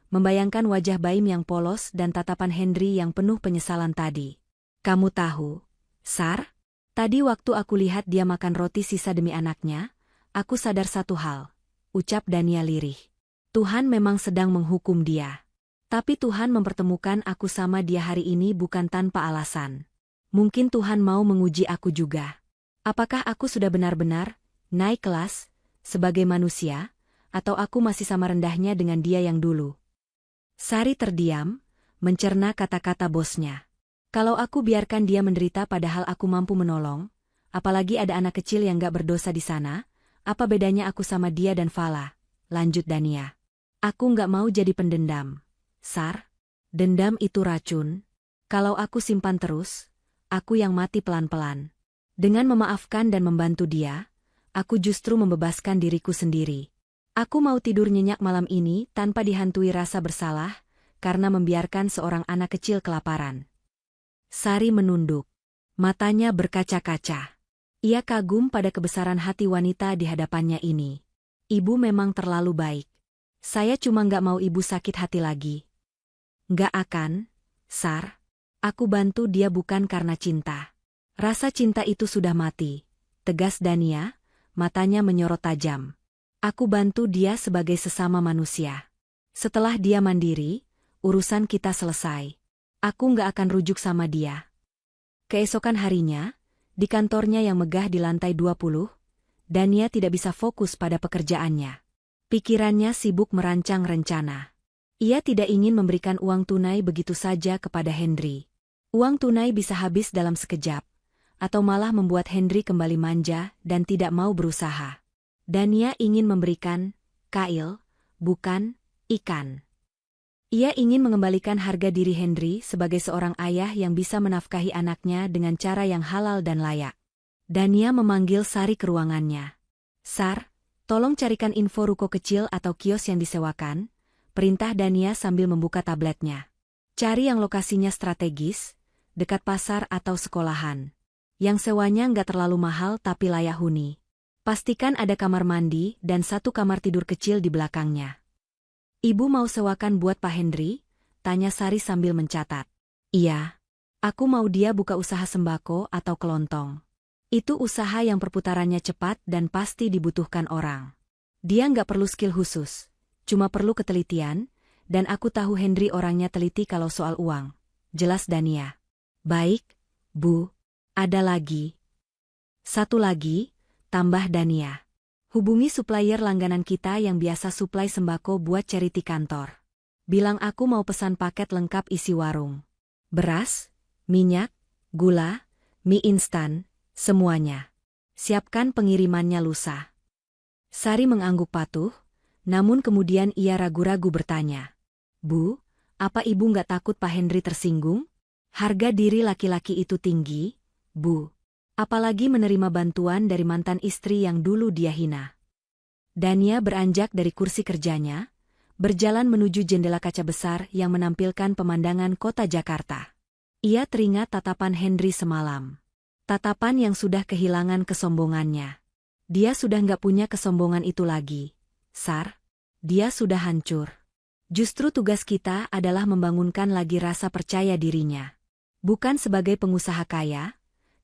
membayangkan wajah Baim yang polos dan tatapan Hendri yang penuh penyesalan tadi. Kamu tahu, Sar? Tadi waktu aku lihat dia makan roti sisa demi anaknya, aku sadar satu hal, ucap Dania lirih. Tuhan memang sedang menghukum dia. Tapi Tuhan mempertemukan aku sama dia hari ini bukan tanpa alasan. Mungkin Tuhan mau menguji aku juga. Apakah aku sudah benar-benar naik kelas sebagai manusia, atau aku masih sama rendahnya dengan dia yang dulu? Sari terdiam, mencerna kata-kata bosnya. Kalau aku biarkan dia menderita padahal aku mampu menolong, apalagi ada anak kecil yang gak berdosa di sana, apa bedanya aku sama dia dan Fala? Lanjut Dania. Aku gak mau jadi pendendam. Sar, dendam itu racun. Kalau aku simpan terus, aku yang mati pelan-pelan. Dengan memaafkan dan membantu dia, aku justru membebaskan diriku sendiri. Aku mau tidur nyenyak malam ini tanpa dihantui rasa bersalah, karena membiarkan seorang anak kecil kelaparan. Sari menunduk. Matanya berkaca-kaca. Ia kagum pada kebesaran hati wanita di hadapannya ini. Ibu memang terlalu baik. Saya cuma nggak mau ibu sakit hati lagi. Nggak akan, Sar. Aku bantu dia bukan karena cinta. Rasa cinta itu sudah mati, tegas Dania, matanya menyorot tajam. Aku bantu dia sebagai sesama manusia. Setelah dia mandiri, urusan kita selesai. Aku nggak akan rujuk sama dia. Keesokan harinya, di kantornya yang megah di lantai 20, Dania tidak bisa fokus pada pekerjaannya. Pikirannya sibuk merancang rencana. Ia tidak ingin memberikan uang tunai begitu saja kepada Henry. Uang tunai bisa habis dalam sekejap, atau malah membuat Henry kembali manja dan tidak mau berusaha. Dania ingin memberikan kail, bukan ikan. Ia ingin mengembalikan harga diri Henry sebagai seorang ayah yang bisa menafkahi anaknya dengan cara yang halal dan layak. Dania memanggil Sari ke ruangannya. Sar, tolong carikan info ruko kecil atau kios yang disewakan, perintah Dania sambil membuka tabletnya. Cari yang lokasinya strategis, dekat pasar atau sekolahan. Yang sewanya nggak terlalu mahal tapi layak huni. Pastikan ada kamar mandi dan satu kamar tidur kecil di belakangnya. Ibu mau sewakan buat Pak Henry? Tanya Sari sambil mencatat. Iya. Aku mau dia buka usaha sembako atau kelontong. Itu usaha yang perputarannya cepat dan pasti dibutuhkan orang. Dia nggak perlu skill khusus, cuma perlu ketelitian, dan aku tahu Henry orangnya teliti kalau soal uang. Jelas Dania. Baik, Bu. Ada lagi. Satu lagi, tambah Dania. Hubungi supplier langganan kita yang biasa suplai sembako buat charity kantor. Bilang aku mau pesan paket lengkap isi warung. Beras, minyak, gula, mie instan, semuanya. Siapkan pengirimannya lusa. Sari mengangguk patuh, namun kemudian ia ragu-ragu bertanya. Bu, apa ibu nggak takut Pak Henry tersinggung? Harga diri laki-laki itu tinggi, Bu. Apalagi menerima bantuan dari mantan istri yang dulu dia hina. Dania beranjak dari kursi kerjanya, berjalan menuju jendela kaca besar yang menampilkan pemandangan kota Jakarta. Ia teringat tatapan Henry semalam. Tatapan yang sudah kehilangan kesombongannya. Dia sudah nggak punya kesombongan itu lagi. Sar, dia sudah hancur. Justru tugas kita adalah membangunkan lagi rasa percaya dirinya. Bukan sebagai pengusaha kaya,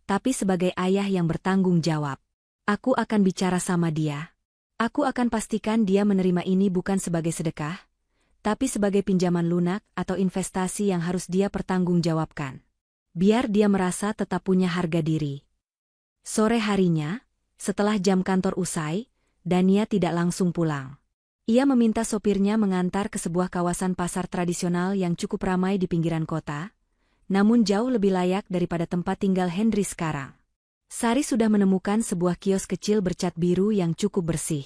tapi sebagai ayah yang bertanggung jawab. Aku akan bicara sama dia. Aku akan pastikan dia menerima ini bukan sebagai sedekah, tapi sebagai pinjaman lunak atau investasi yang harus dia pertanggungjawabkan. Biar dia merasa tetap punya harga diri. Sore harinya, setelah jam kantor usai, Dania tidak langsung pulang. Ia meminta sopirnya mengantar ke sebuah kawasan pasar tradisional yang cukup ramai di pinggiran kota, namun jauh lebih layak daripada tempat tinggal Henry sekarang. Sari sudah menemukan sebuah kios kecil bercat biru yang cukup bersih.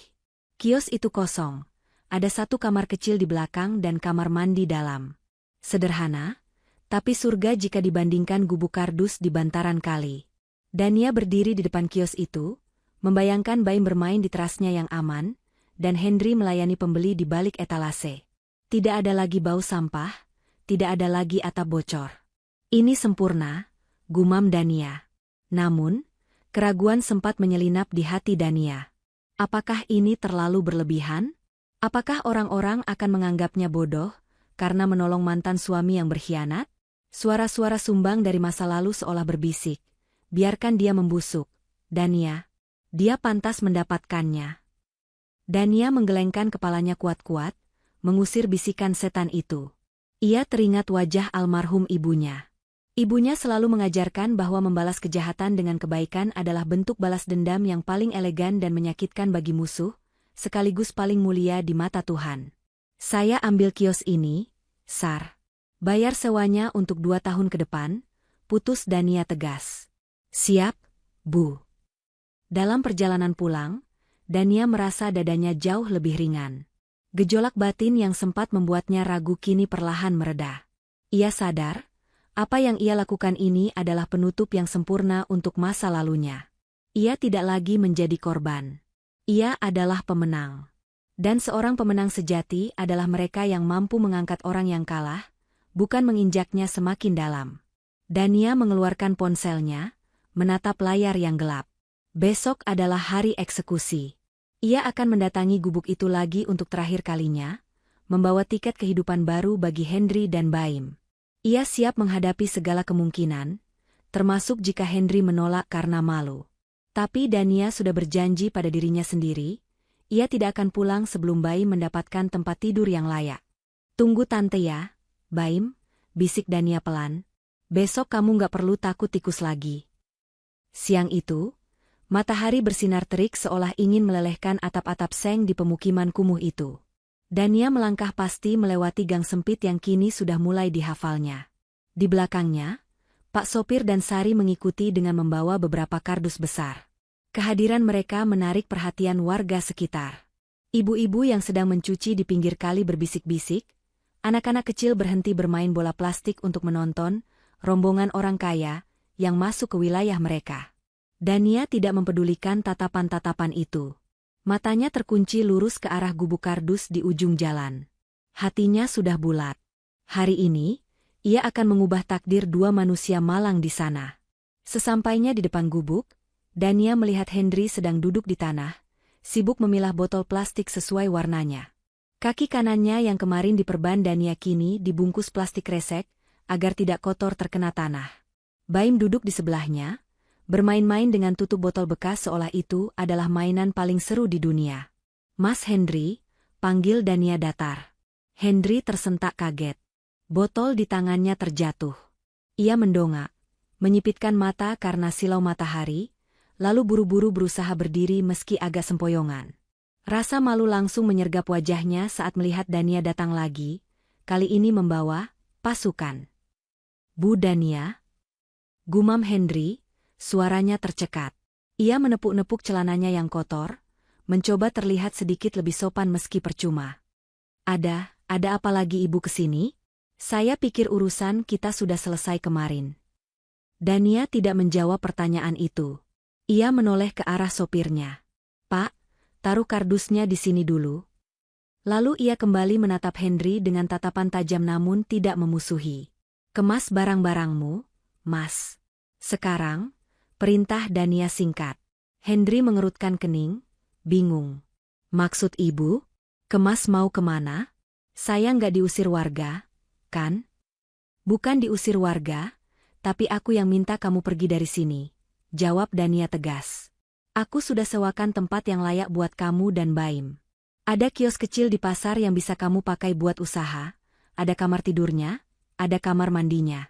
Kios itu kosong. Ada satu kamar kecil di belakang dan kamar mandi dalam. Sederhana, tapi surga jika dibandingkan gubuk kardus di bantaran kali. Dania berdiri di depan kios itu, membayangkan Baim bermain di terasnya yang aman, dan Henry melayani pembeli di balik etalase. Tidak ada lagi bau sampah, tidak ada lagi atap bocor. Ini sempurna, gumam Dania. Namun, keraguan sempat menyelinap di hati Dania. Apakah ini terlalu berlebihan? Apakah orang-orang akan menganggapnya bodoh karena menolong mantan suami yang berkhianat? Suara-suara sumbang dari masa lalu seolah berbisik. Biarkan dia membusuk. Dania. Dia pantas mendapatkannya. Dania menggelengkan kepalanya kuat-kuat, mengusir bisikan setan itu. Ia teringat wajah almarhum ibunya. Ibunya selalu mengajarkan bahwa membalas kejahatan dengan kebaikan adalah bentuk balas dendam yang paling elegan dan menyakitkan bagi musuh, sekaligus paling mulia di mata Tuhan. Saya ambil kios ini, Sar. Bayar sewanya untuk 2 tahun ke depan, putus Dania tegas. Siap, Bu. Dalam perjalanan pulang, Dania merasa dadanya jauh lebih ringan. Gejolak batin yang sempat membuatnya ragu kini perlahan mereda. Ia sadar, apa yang ia lakukan ini adalah penutup yang sempurna untuk masa lalunya. Ia tidak lagi menjadi korban. Ia adalah pemenang. Dan seorang pemenang sejati adalah mereka yang mampu mengangkat orang yang kalah, bukan menginjaknya semakin dalam. Dania mengeluarkan ponselnya, menatap layar yang gelap. Besok adalah hari eksekusi. Ia akan mendatangi gubuk itu lagi untuk terakhir kalinya, membawa tiket kehidupan baru bagi Henry dan Baim. Ia siap menghadapi segala kemungkinan, termasuk jika Henry menolak karena malu. Tapi Dania sudah berjanji pada dirinya sendiri, ia tidak akan pulang sebelum Baim mendapatkan tempat tidur yang layak. Tunggu tante ya, Baim, bisik Dania pelan. Besok kamu gak perlu takut tikus lagi. Siang itu, matahari bersinar terik seolah ingin melelehkan atap-atap seng di pemukiman kumuh itu. Dania melangkah pasti melewati gang sempit yang kini sudah mulai dihafalnya. Di belakangnya, Pak Sopir dan Sari mengikuti dengan membawa beberapa kardus besar. Kehadiran mereka menarik perhatian warga sekitar. Ibu-ibu yang sedang mencuci di pinggir kali berbisik-bisik, anak-anak kecil berhenti bermain bola plastik untuk menonton rombongan orang kaya yang masuk ke wilayah mereka. Dania tidak mempedulikan tatapan-tatapan itu. Matanya terkunci lurus ke arah gubuk kardus di ujung jalan. Hatinya sudah bulat. Hari ini, ia akan mengubah takdir dua manusia malang di sana. Sesampainya di depan gubuk, Dania melihat Henry sedang duduk di tanah, sibuk memilah botol plastik sesuai warnanya. Kaki kanannya yang kemarin diperban Dania kini dibungkus plastik kresek, agar tidak kotor terkena tanah. Baim duduk di sebelahnya, bermain-main dengan tutup botol bekas seolah itu adalah mainan paling seru di dunia. Mas Henry, panggil Dania datar. Henry tersentak kaget. Botol di tangannya terjatuh. Ia mendongak, menyipitkan mata karena silau matahari, lalu buru-buru berusaha berdiri meski agak sempoyongan. Rasa malu langsung menyergap wajahnya saat melihat Dania datang lagi, kali ini membawa pasukan. Bu Dania? Gumam Henry. Suaranya tercekat. Ia menepuk-nepuk celananya yang kotor, mencoba terlihat sedikit lebih sopan meski percuma. Ada apa lagi ibu kesini? Saya pikir urusan kita sudah selesai kemarin. Dania tidak menjawab pertanyaan itu. Ia menoleh ke arah sopirnya. Pak, taruh kardusnya di sini dulu. Lalu ia kembali menatap Henry dengan tatapan tajam namun tidak memusuhi. Kemas barang-barangmu, Mas. Sekarang, perintah Dania singkat. Henry mengerutkan kening, bingung. Maksud ibu? Kemas mau kemana? Saya nggak diusir warga, kan? Bukan diusir warga, tapi aku yang minta kamu pergi dari sini, jawab Dania tegas. Aku sudah sewakan tempat yang layak buat kamu dan Baim. Ada kios kecil di pasar yang bisa kamu pakai buat usaha, ada kamar tidurnya, ada kamar mandinya.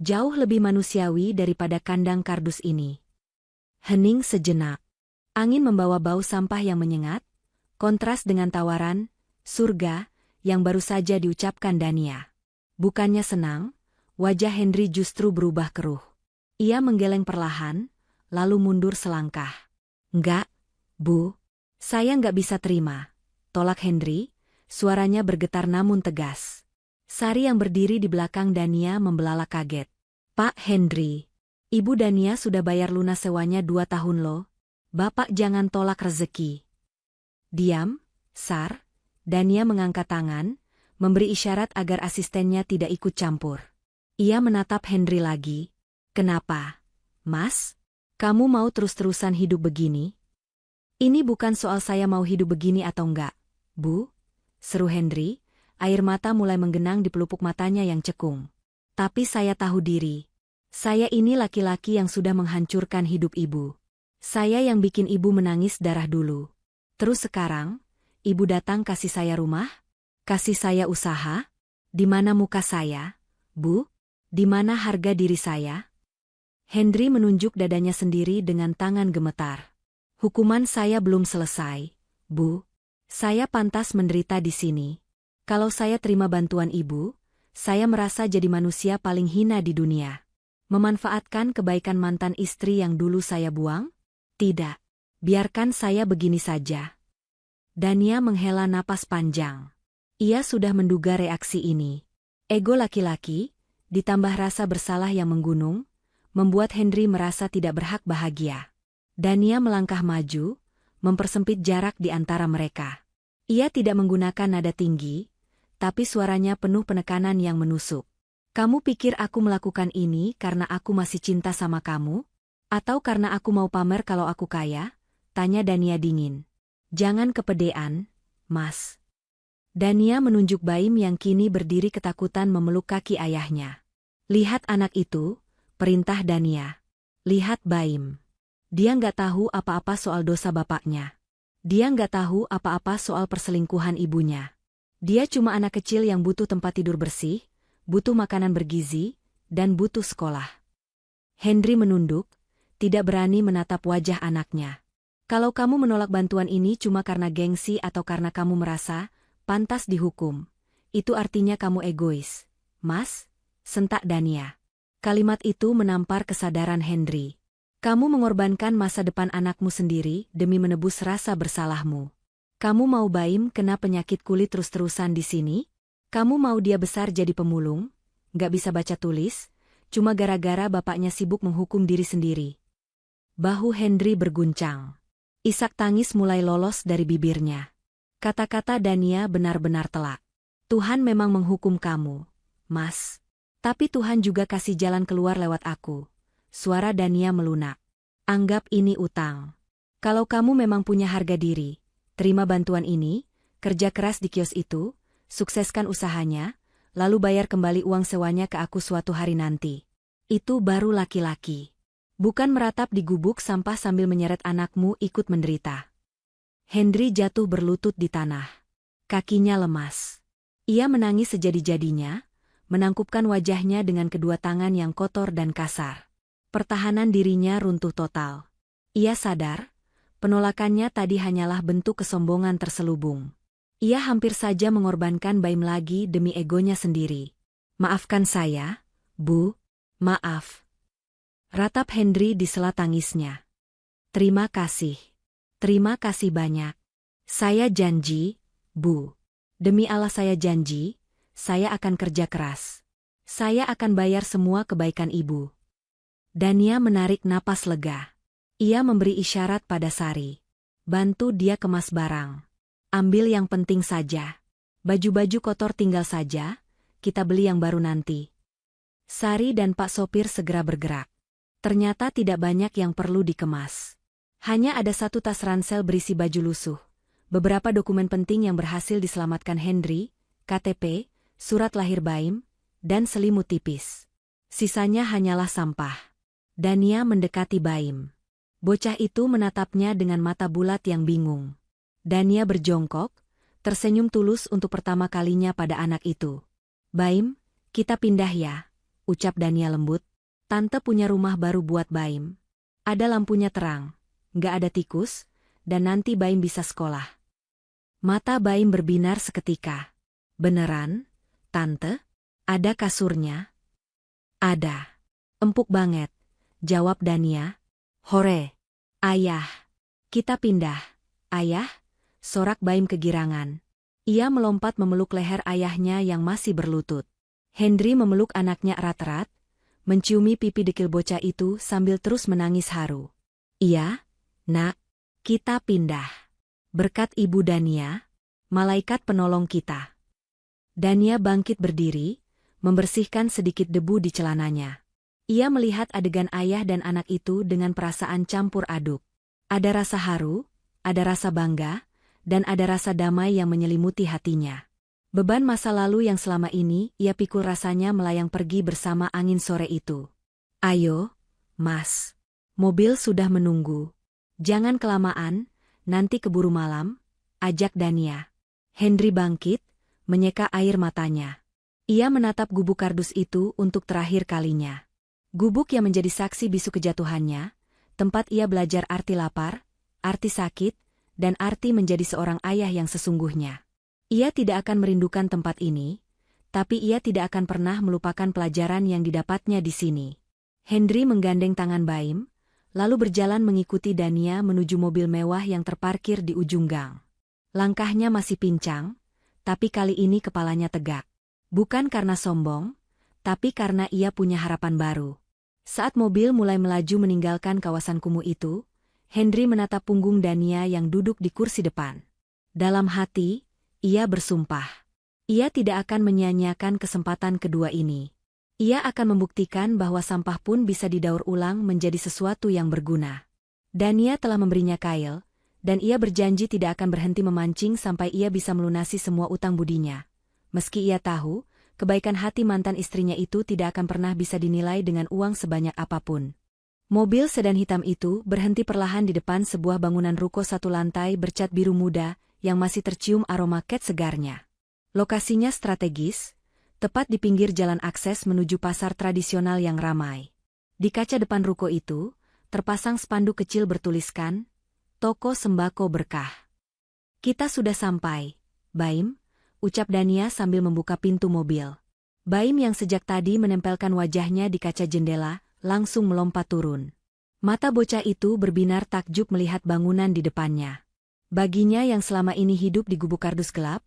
Jauh lebih manusiawi daripada kandang kardus ini. Hening sejenak. Angin membawa bau sampah yang menyengat, kontras dengan tawaran, surga, yang baru saja diucapkan Dania. Bukannya senang, wajah Henry justru berubah keruh. Ia menggeleng perlahan, lalu mundur selangkah. Enggak, Bu. Saya nggak bisa terima. Tolak Henry, suaranya bergetar namun tegas. Sari yang berdiri di belakang Dania membelalak kaget. Pak Henry, Ibu Dania sudah bayar lunas sewanya 2 tahun loh. Bapak jangan tolak rezeki. Diam, Sar. Dania mengangkat tangan, memberi isyarat agar asistennya tidak ikut campur. Ia menatap Henry lagi. Kenapa, Mas? Kamu mau terus-terusan hidup begini? Ini bukan soal saya mau hidup begini atau enggak, Bu. Seru Henry, air mata mulai menggenang di pelupuk matanya yang cekung. Tapi saya tahu diri. Saya ini laki-laki yang sudah menghancurkan hidup ibu. Saya yang bikin ibu menangis darah dulu. Terus sekarang, ibu datang kasih saya rumah? Kasih saya usaha? Di mana muka saya, Bu? Di mana harga diri saya? Henry menunjuk dadanya sendiri dengan tangan gemetar. Hukuman saya belum selesai, Bu. Saya pantas menderita di sini. Kalau saya terima bantuan ibu, saya merasa jadi manusia paling hina di dunia. Memanfaatkan kebaikan mantan istri yang dulu saya buang? Tidak. Biarkan saya begini saja. Dania menghela napas panjang. Ia sudah menduga reaksi ini. Ego laki-laki, ditambah rasa bersalah yang menggunung, membuat Henry merasa tidak berhak bahagia. Dania melangkah maju, mempersempit jarak di antara mereka. Ia tidak menggunakan nada tinggi, tapi suaranya penuh penekanan yang menusuk. Kamu pikir aku melakukan ini karena aku masih cinta sama kamu? Atau karena aku mau pamer kalau aku kaya? Tanya Dania dingin. Jangan kepedean, Mas. Dania menunjuk Baim yang kini berdiri ketakutan memeluk kaki ayahnya. Lihat anak itu, perintah Dania. Lihat Baim. Dia nggak tahu apa-apa soal dosa bapaknya. Dia nggak tahu apa-apa soal perselingkuhan ibunya. Dia cuma anak kecil yang butuh tempat tidur bersih, butuh makanan bergizi, dan butuh sekolah. Henry menunduk, tidak berani menatap wajah anaknya. Kalau kamu menolak bantuan ini cuma karena gengsi atau karena kamu merasa pantas dihukum, itu artinya kamu egois, Mas, sentak Dania. Kalimat itu menampar kesadaran Henry. Kamu mengorbankan masa depan anakmu sendiri demi menebus rasa bersalahmu. Kamu mau Baim kena penyakit kulit terus-terusan di sini? Kamu mau dia besar jadi pemulung, nggak bisa baca tulis, cuma gara-gara bapaknya sibuk menghukum diri sendiri. Bahu Henry berguncang. Isak tangis mulai lolos dari bibirnya. Kata-kata Dania benar-benar telak. Tuhan memang menghukum kamu, Mas. Tapi Tuhan juga kasih jalan keluar lewat aku. Suara Dania melunak. Anggap ini utang. Kalau kamu memang punya harga diri, terima bantuan ini, kerja keras di kios itu, sukseskan usahanya, lalu bayar kembali uang sewanya ke aku suatu hari nanti. Itu baru laki-laki. Bukan meratap di gubuk sampah sambil menyeret anakmu ikut menderita. Henry jatuh berlutut di tanah. Kakinya lemas. Ia menangis sejadi-jadinya, menangkupkan wajahnya dengan kedua tangan yang kotor dan kasar. Pertahanan dirinya runtuh total. Ia sadar, penolakannya tadi hanyalah bentuk kesombongan terselubung. Ia hampir saja mengorbankan Baim lagi demi egonya sendiri. Maafkan saya, Bu, maaf. Ratap Henry di sela tangisnya. Terima kasih. Terima kasih banyak. Saya janji, Bu. Demi Allah saya janji, saya akan kerja keras. Saya akan bayar semua kebaikan Ibu. Dania menarik napas lega. Ia memberi isyarat pada Sari. Bantu dia kemas barang. Ambil yang penting saja. Baju-baju kotor tinggal saja, kita beli yang baru nanti. Sari dan Pak Sopir segera bergerak. Ternyata tidak banyak yang perlu dikemas. Hanya ada satu tas ransel berisi baju lusuh, beberapa dokumen penting yang berhasil diselamatkan Henry, KTP, surat lahir Baim, dan selimut tipis. Sisanya hanyalah sampah. Dania mendekati Baim. Bocah itu menatapnya dengan mata bulat yang bingung. Dania berjongkok, tersenyum tulus untuk pertama kalinya pada anak itu. Baim, kita pindah ya, ucap Dania lembut. Tante punya rumah baru buat Baim. Ada lampunya terang. Nggak ada tikus, dan nanti Baim bisa sekolah. Mata Baim berbinar seketika. Beneran, Tante? Ada kasurnya? Ada. Empuk banget, jawab Dania. Hore. Ayah. Kita pindah. Ayah, sorak Baim kegirangan. Ia melompat memeluk leher ayahnya yang masih berlutut. Henry memeluk anaknya erat-erat, menciumi pipi dekil bocah itu sambil terus menangis haru. Iya, Nak, kita pindah. Berkat Ibu Dania, malaikat penolong kita. Dania bangkit berdiri, membersihkan sedikit debu di celananya. Ia melihat adegan ayah dan anak itu dengan perasaan campur aduk. Ada rasa haru, ada rasa bangga, dan ada rasa damai yang menyelimuti hatinya. Beban masa lalu yang selama ini ia pikul rasanya melayang pergi bersama angin sore itu. Ayo, Mas. Mobil sudah menunggu. Jangan kelamaan, nanti keburu malam, ajak Dania. Henry bangkit, menyeka air matanya. Ia menatap gubuk kardus itu untuk terakhir kalinya. Gubuk yang menjadi saksi bisu kejatuhannya, tempat ia belajar arti lapar, arti sakit, dan arti menjadi seorang ayah yang sesungguhnya. Ia tidak akan merindukan tempat ini, tapi ia tidak akan pernah melupakan pelajaran yang didapatnya di sini. Henry menggandeng tangan Baim, lalu berjalan mengikuti Dania menuju mobil mewah yang terparkir di ujung gang. Langkahnya masih pincang, tapi kali ini kepalanya tegak. Bukan karena sombong, tapi karena ia punya harapan baru. Saat mobil mulai melaju meninggalkan kawasan kumuh itu, Henry menatap punggung Dania yang duduk di kursi depan. Dalam hati, ia bersumpah. Ia tidak akan menyia-nyiakan kesempatan kedua ini. Ia akan membuktikan bahwa sampah pun bisa didaur ulang menjadi sesuatu yang berguna. Dania telah memberinya kail, dan ia berjanji tidak akan berhenti memancing sampai ia bisa melunasi semua utang budinya. Meski ia tahu, kebaikan hati mantan istrinya itu tidak akan pernah bisa dinilai dengan uang sebanyak apapun. Mobil sedan hitam itu berhenti perlahan di depan sebuah bangunan ruko satu lantai bercat biru muda yang masih tercium aroma cat segarnya. Lokasinya strategis, tepat di pinggir jalan akses menuju pasar tradisional yang ramai. Di kaca depan ruko itu, terpasang spanduk kecil bertuliskan, "Toko Sembako Berkah." "Kita sudah sampai, Baim," ucap Dania sambil membuka pintu mobil. Baim yang sejak tadi menempelkan wajahnya di kaca jendela, langsung melompat turun. Mata bocah itu berbinar takjub melihat bangunan di depannya. Baginya yang selama ini hidup di gubuk kardus gelap,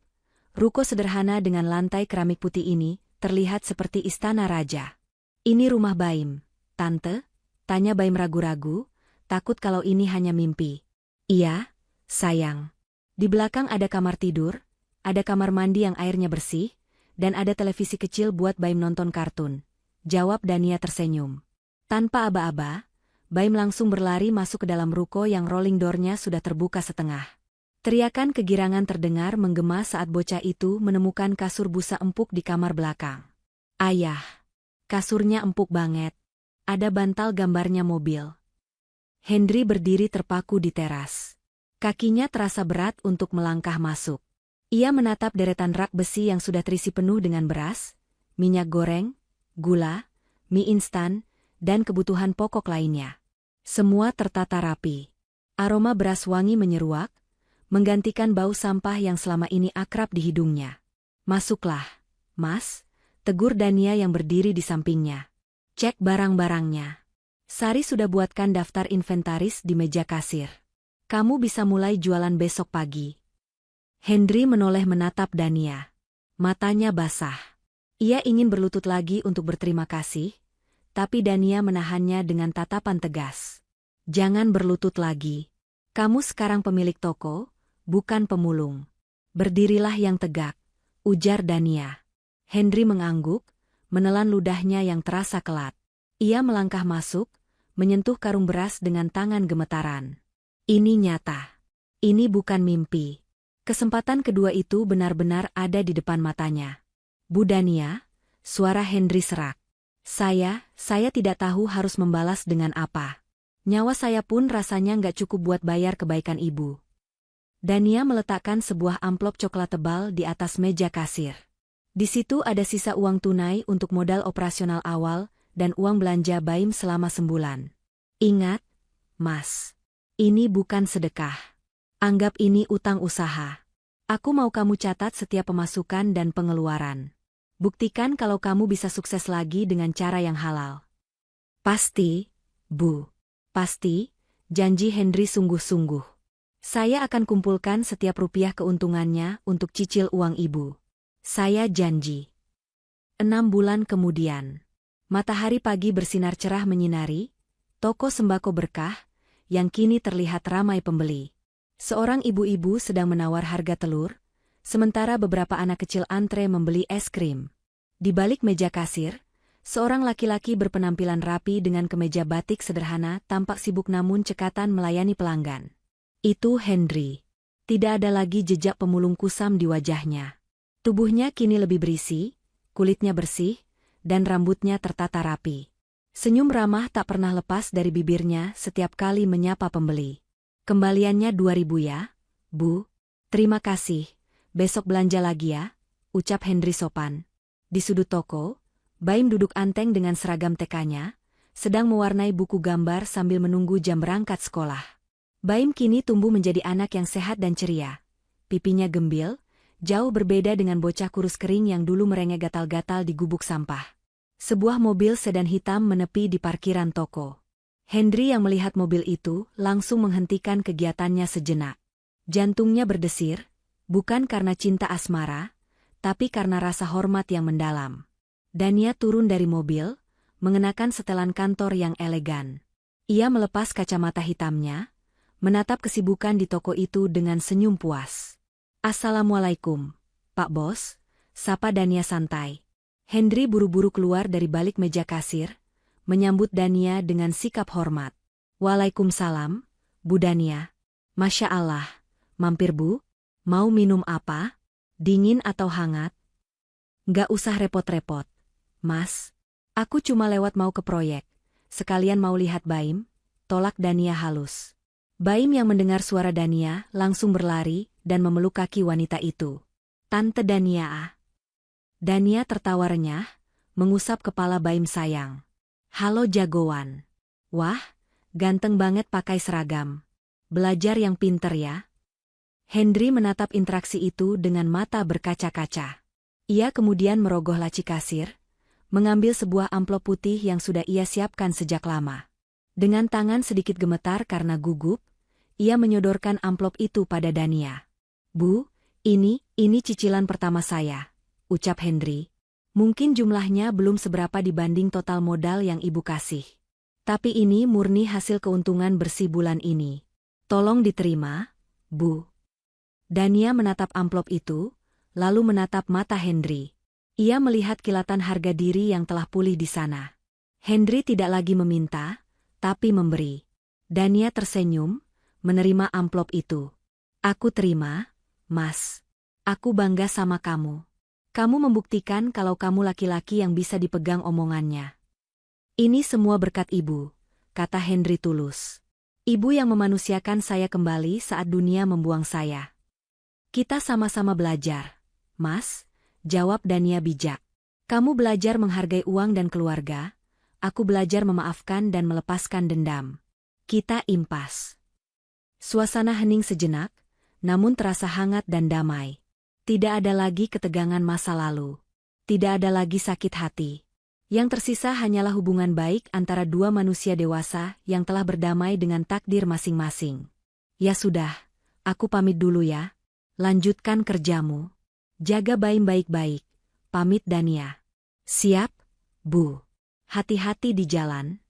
ruko sederhana dengan lantai keramik putih ini terlihat seperti istana raja. "Ini rumah Baim, Tante?" tanya Baim ragu-ragu, takut kalau ini hanya mimpi. "Iya, sayang. Di belakang ada kamar tidur, ada kamar mandi yang airnya bersih, dan ada televisi kecil buat Baim nonton kartun," jawab Dania tersenyum. Tanpa aba-aba, Baim langsung berlari masuk ke dalam ruko yang rolling door-nya sudah terbuka setengah. Teriakan kegirangan terdengar menggema saat bocah itu menemukan kasur busa empuk di kamar belakang. "Ayah, kasurnya empuk banget. Ada bantal gambarnya mobil." Hendri berdiri terpaku di teras. Kakinya terasa berat untuk melangkah masuk. Ia menatap deretan rak besi yang sudah terisi penuh dengan beras, minyak goreng, gula, mie instan, dan kebutuhan pokok lainnya. Semua tertata rapi. Aroma beras wangi menyeruak, menggantikan bau sampah yang selama ini akrab di hidungnya. "Masuklah, Mas," tegur Dania yang berdiri di sampingnya. "Cek barang-barangnya. Sari sudah buatkan daftar inventaris di meja kasir. Kamu bisa mulai jualan besok pagi." Hendri menoleh menatap Dania. Matanya basah. Ia ingin berlutut lagi untuk berterima kasih, tapi Dania menahannya dengan tatapan tegas. "Jangan berlutut lagi. Kamu sekarang pemilik toko, bukan pemulung. Berdirilah yang tegak," ujar Dania. Hendri mengangguk, menelan ludahnya yang terasa kelat. Ia melangkah masuk, menyentuh karung beras dengan tangan gemetaran. Ini nyata. Ini bukan mimpi. Kesempatan kedua itu benar-benar ada di depan matanya. "Bu Dania," suara Hendri serak. Saya tidak tahu harus membalas dengan apa. Nyawa saya pun rasanya nggak cukup buat bayar kebaikan ibu." Dania meletakkan sebuah amplop coklat tebal di atas meja kasir. Di situ ada sisa uang tunai untuk modal operasional awal dan uang belanja Baim selama sebulan. "Ingat, Mas. Ini bukan sedekah. Anggap ini utang usaha. Aku mau kamu catat setiap pemasukan dan pengeluaran. Buktikan kalau kamu bisa sukses lagi dengan cara yang halal." "Pasti, Bu. Pasti," janji Hendri sungguh-sungguh. "Saya akan kumpulkan setiap rupiah keuntungannya untuk cicil uang ibu. Saya janji." 6 bulan kemudian, matahari pagi bersinar cerah menyinari toko sembako berkah yang kini terlihat ramai pembeli. Seorang ibu-ibu sedang menawar harga telur, sementara beberapa anak kecil antre membeli es krim. Di balik meja kasir, seorang laki-laki berpenampilan rapi dengan kemeja batik sederhana tampak sibuk namun cekatan melayani pelanggan. Itu Hendri. Tidak ada lagi jejak pemulung kusam di wajahnya. Tubuhnya kini lebih berisi, kulitnya bersih, dan rambutnya tertata rapi. Senyum ramah tak pernah lepas dari bibirnya setiap kali menyapa pembeli. "Kembaliannya 2.000 ya, Bu." "Terima kasih, besok belanja lagi ya," ucap Hendri sopan. Di sudut toko, Baim duduk anteng dengan seragam TK-nya, sedang mewarnai buku gambar sambil menunggu jam berangkat sekolah. Baim kini tumbuh menjadi anak yang sehat dan ceria. Pipinya gembil, jauh berbeda dengan bocah kurus kering yang dulu merengek gatal-gatal di gubuk sampah. Sebuah mobil sedan hitam menepi di parkiran toko. Hendri yang melihat mobil itu langsung menghentikan kegiatannya sejenak. Jantungnya berdesir, bukan karena cinta asmara, tapi karena rasa hormat yang mendalam. Dania turun dari mobil, mengenakan setelan kantor yang elegan. Ia melepas kacamata hitamnya, menatap kesibukan di toko itu dengan senyum puas. "Assalamualaikum, Pak Bos," sapa Dania santai. Hendri buru-buru keluar dari balik meja kasir, menyambut Dania dengan sikap hormat. Waalaikumsalam, Bu Dania. Masya Allah, mampir Bu, mau minum apa? Dingin atau hangat? Nggak usah repot-repot, Mas. Aku cuma lewat mau ke proyek, sekalian mau lihat Baim, tolak Dania halus. Baim yang mendengar suara Dania langsung berlari dan memeluk kaki wanita itu. Tante Dania ah. Dania tertawa renyah, mengusap kepala Baim sayang. Halo jagoan. Wah, ganteng banget pakai seragam. Belajar yang pinter ya. Hendri menatap interaksi itu dengan mata berkaca-kaca. Ia kemudian merogoh laci kasir, mengambil sebuah amplop putih yang sudah ia siapkan sejak lama. Dengan tangan sedikit gemetar karena gugup, ia menyodorkan amplop itu pada Dania. Bu, ini cicilan pertama saya, ucap Hendri. Mungkin jumlahnya belum seberapa dibanding total modal yang ibu kasih. Tapi ini murni hasil keuntungan bersih bulan ini. Tolong diterima, Bu. Dania menatap amplop itu, lalu menatap mata Hendri. Ia melihat kilatan harga diri yang telah pulih di sana. Hendri tidak lagi meminta, tapi memberi. Dania tersenyum, menerima amplop itu. Aku terima, Mas. Aku bangga sama kamu. Kamu membuktikan kalau kamu laki-laki yang bisa dipegang omongannya. Ini semua berkat Ibu, kata Hendri tulus. Ibu yang memanusiakan saya kembali saat dunia membuang saya. Kita sama-sama belajar, Mas, jawab Dania bijak. Kamu belajar menghargai uang dan keluarga, aku belajar memaafkan dan melepaskan dendam. Kita impas. Suasana hening sejenak, namun terasa hangat dan damai. Tidak ada lagi ketegangan masa lalu. Tidak ada lagi sakit hati. Yang tersisa hanyalah hubungan baik antara dua manusia dewasa yang telah berdamai dengan takdir masing-masing. Ya sudah, aku pamit dulu ya. Lanjutkan kerjamu. Jaga Baim baik-baik. Pamit Dania. Siap, Bu. Hati-hati di jalan.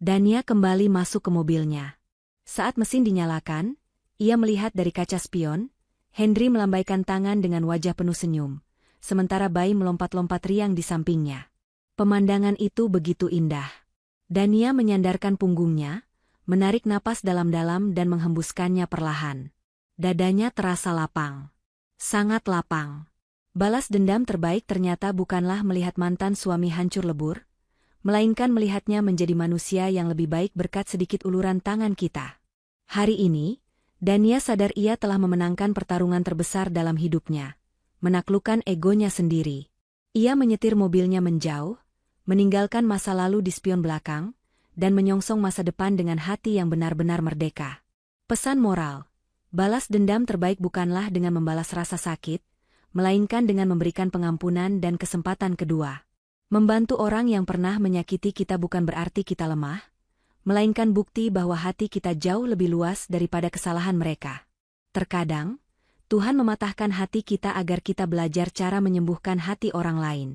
Dania kembali masuk ke mobilnya. Saat mesin dinyalakan, ia melihat dari kaca spion, Hendri melambaikan tangan dengan wajah penuh senyum, sementara Baim melompat-lompat riang di sampingnya. Pemandangan itu begitu indah. Dania menyandarkan punggungnya, menarik napas dalam-dalam dan menghembuskannya perlahan. Dadanya terasa lapang. Sangat lapang. Balas dendam terbaik ternyata bukanlah melihat mantan suami hancur lebur, melainkan melihatnya menjadi manusia yang lebih baik berkat sedikit uluran tangan kita. Hari ini, Dania sadar ia telah memenangkan pertarungan terbesar dalam hidupnya, menaklukkan egonya sendiri. Ia menyetir mobilnya menjauh, meninggalkan masa lalu di spion belakang, dan menyongsong masa depan dengan hati yang benar-benar merdeka. Pesan moral, balas dendam terbaik bukanlah dengan membalas rasa sakit, melainkan dengan memberikan pengampunan dan kesempatan kedua. Membantu orang yang pernah menyakiti kita bukan berarti kita lemah, melainkan bukti bahwa hati kita jauh lebih luas daripada kesalahan mereka. Terkadang, Tuhan mematahkan hati kita agar kita belajar cara menyembuhkan hati orang lain.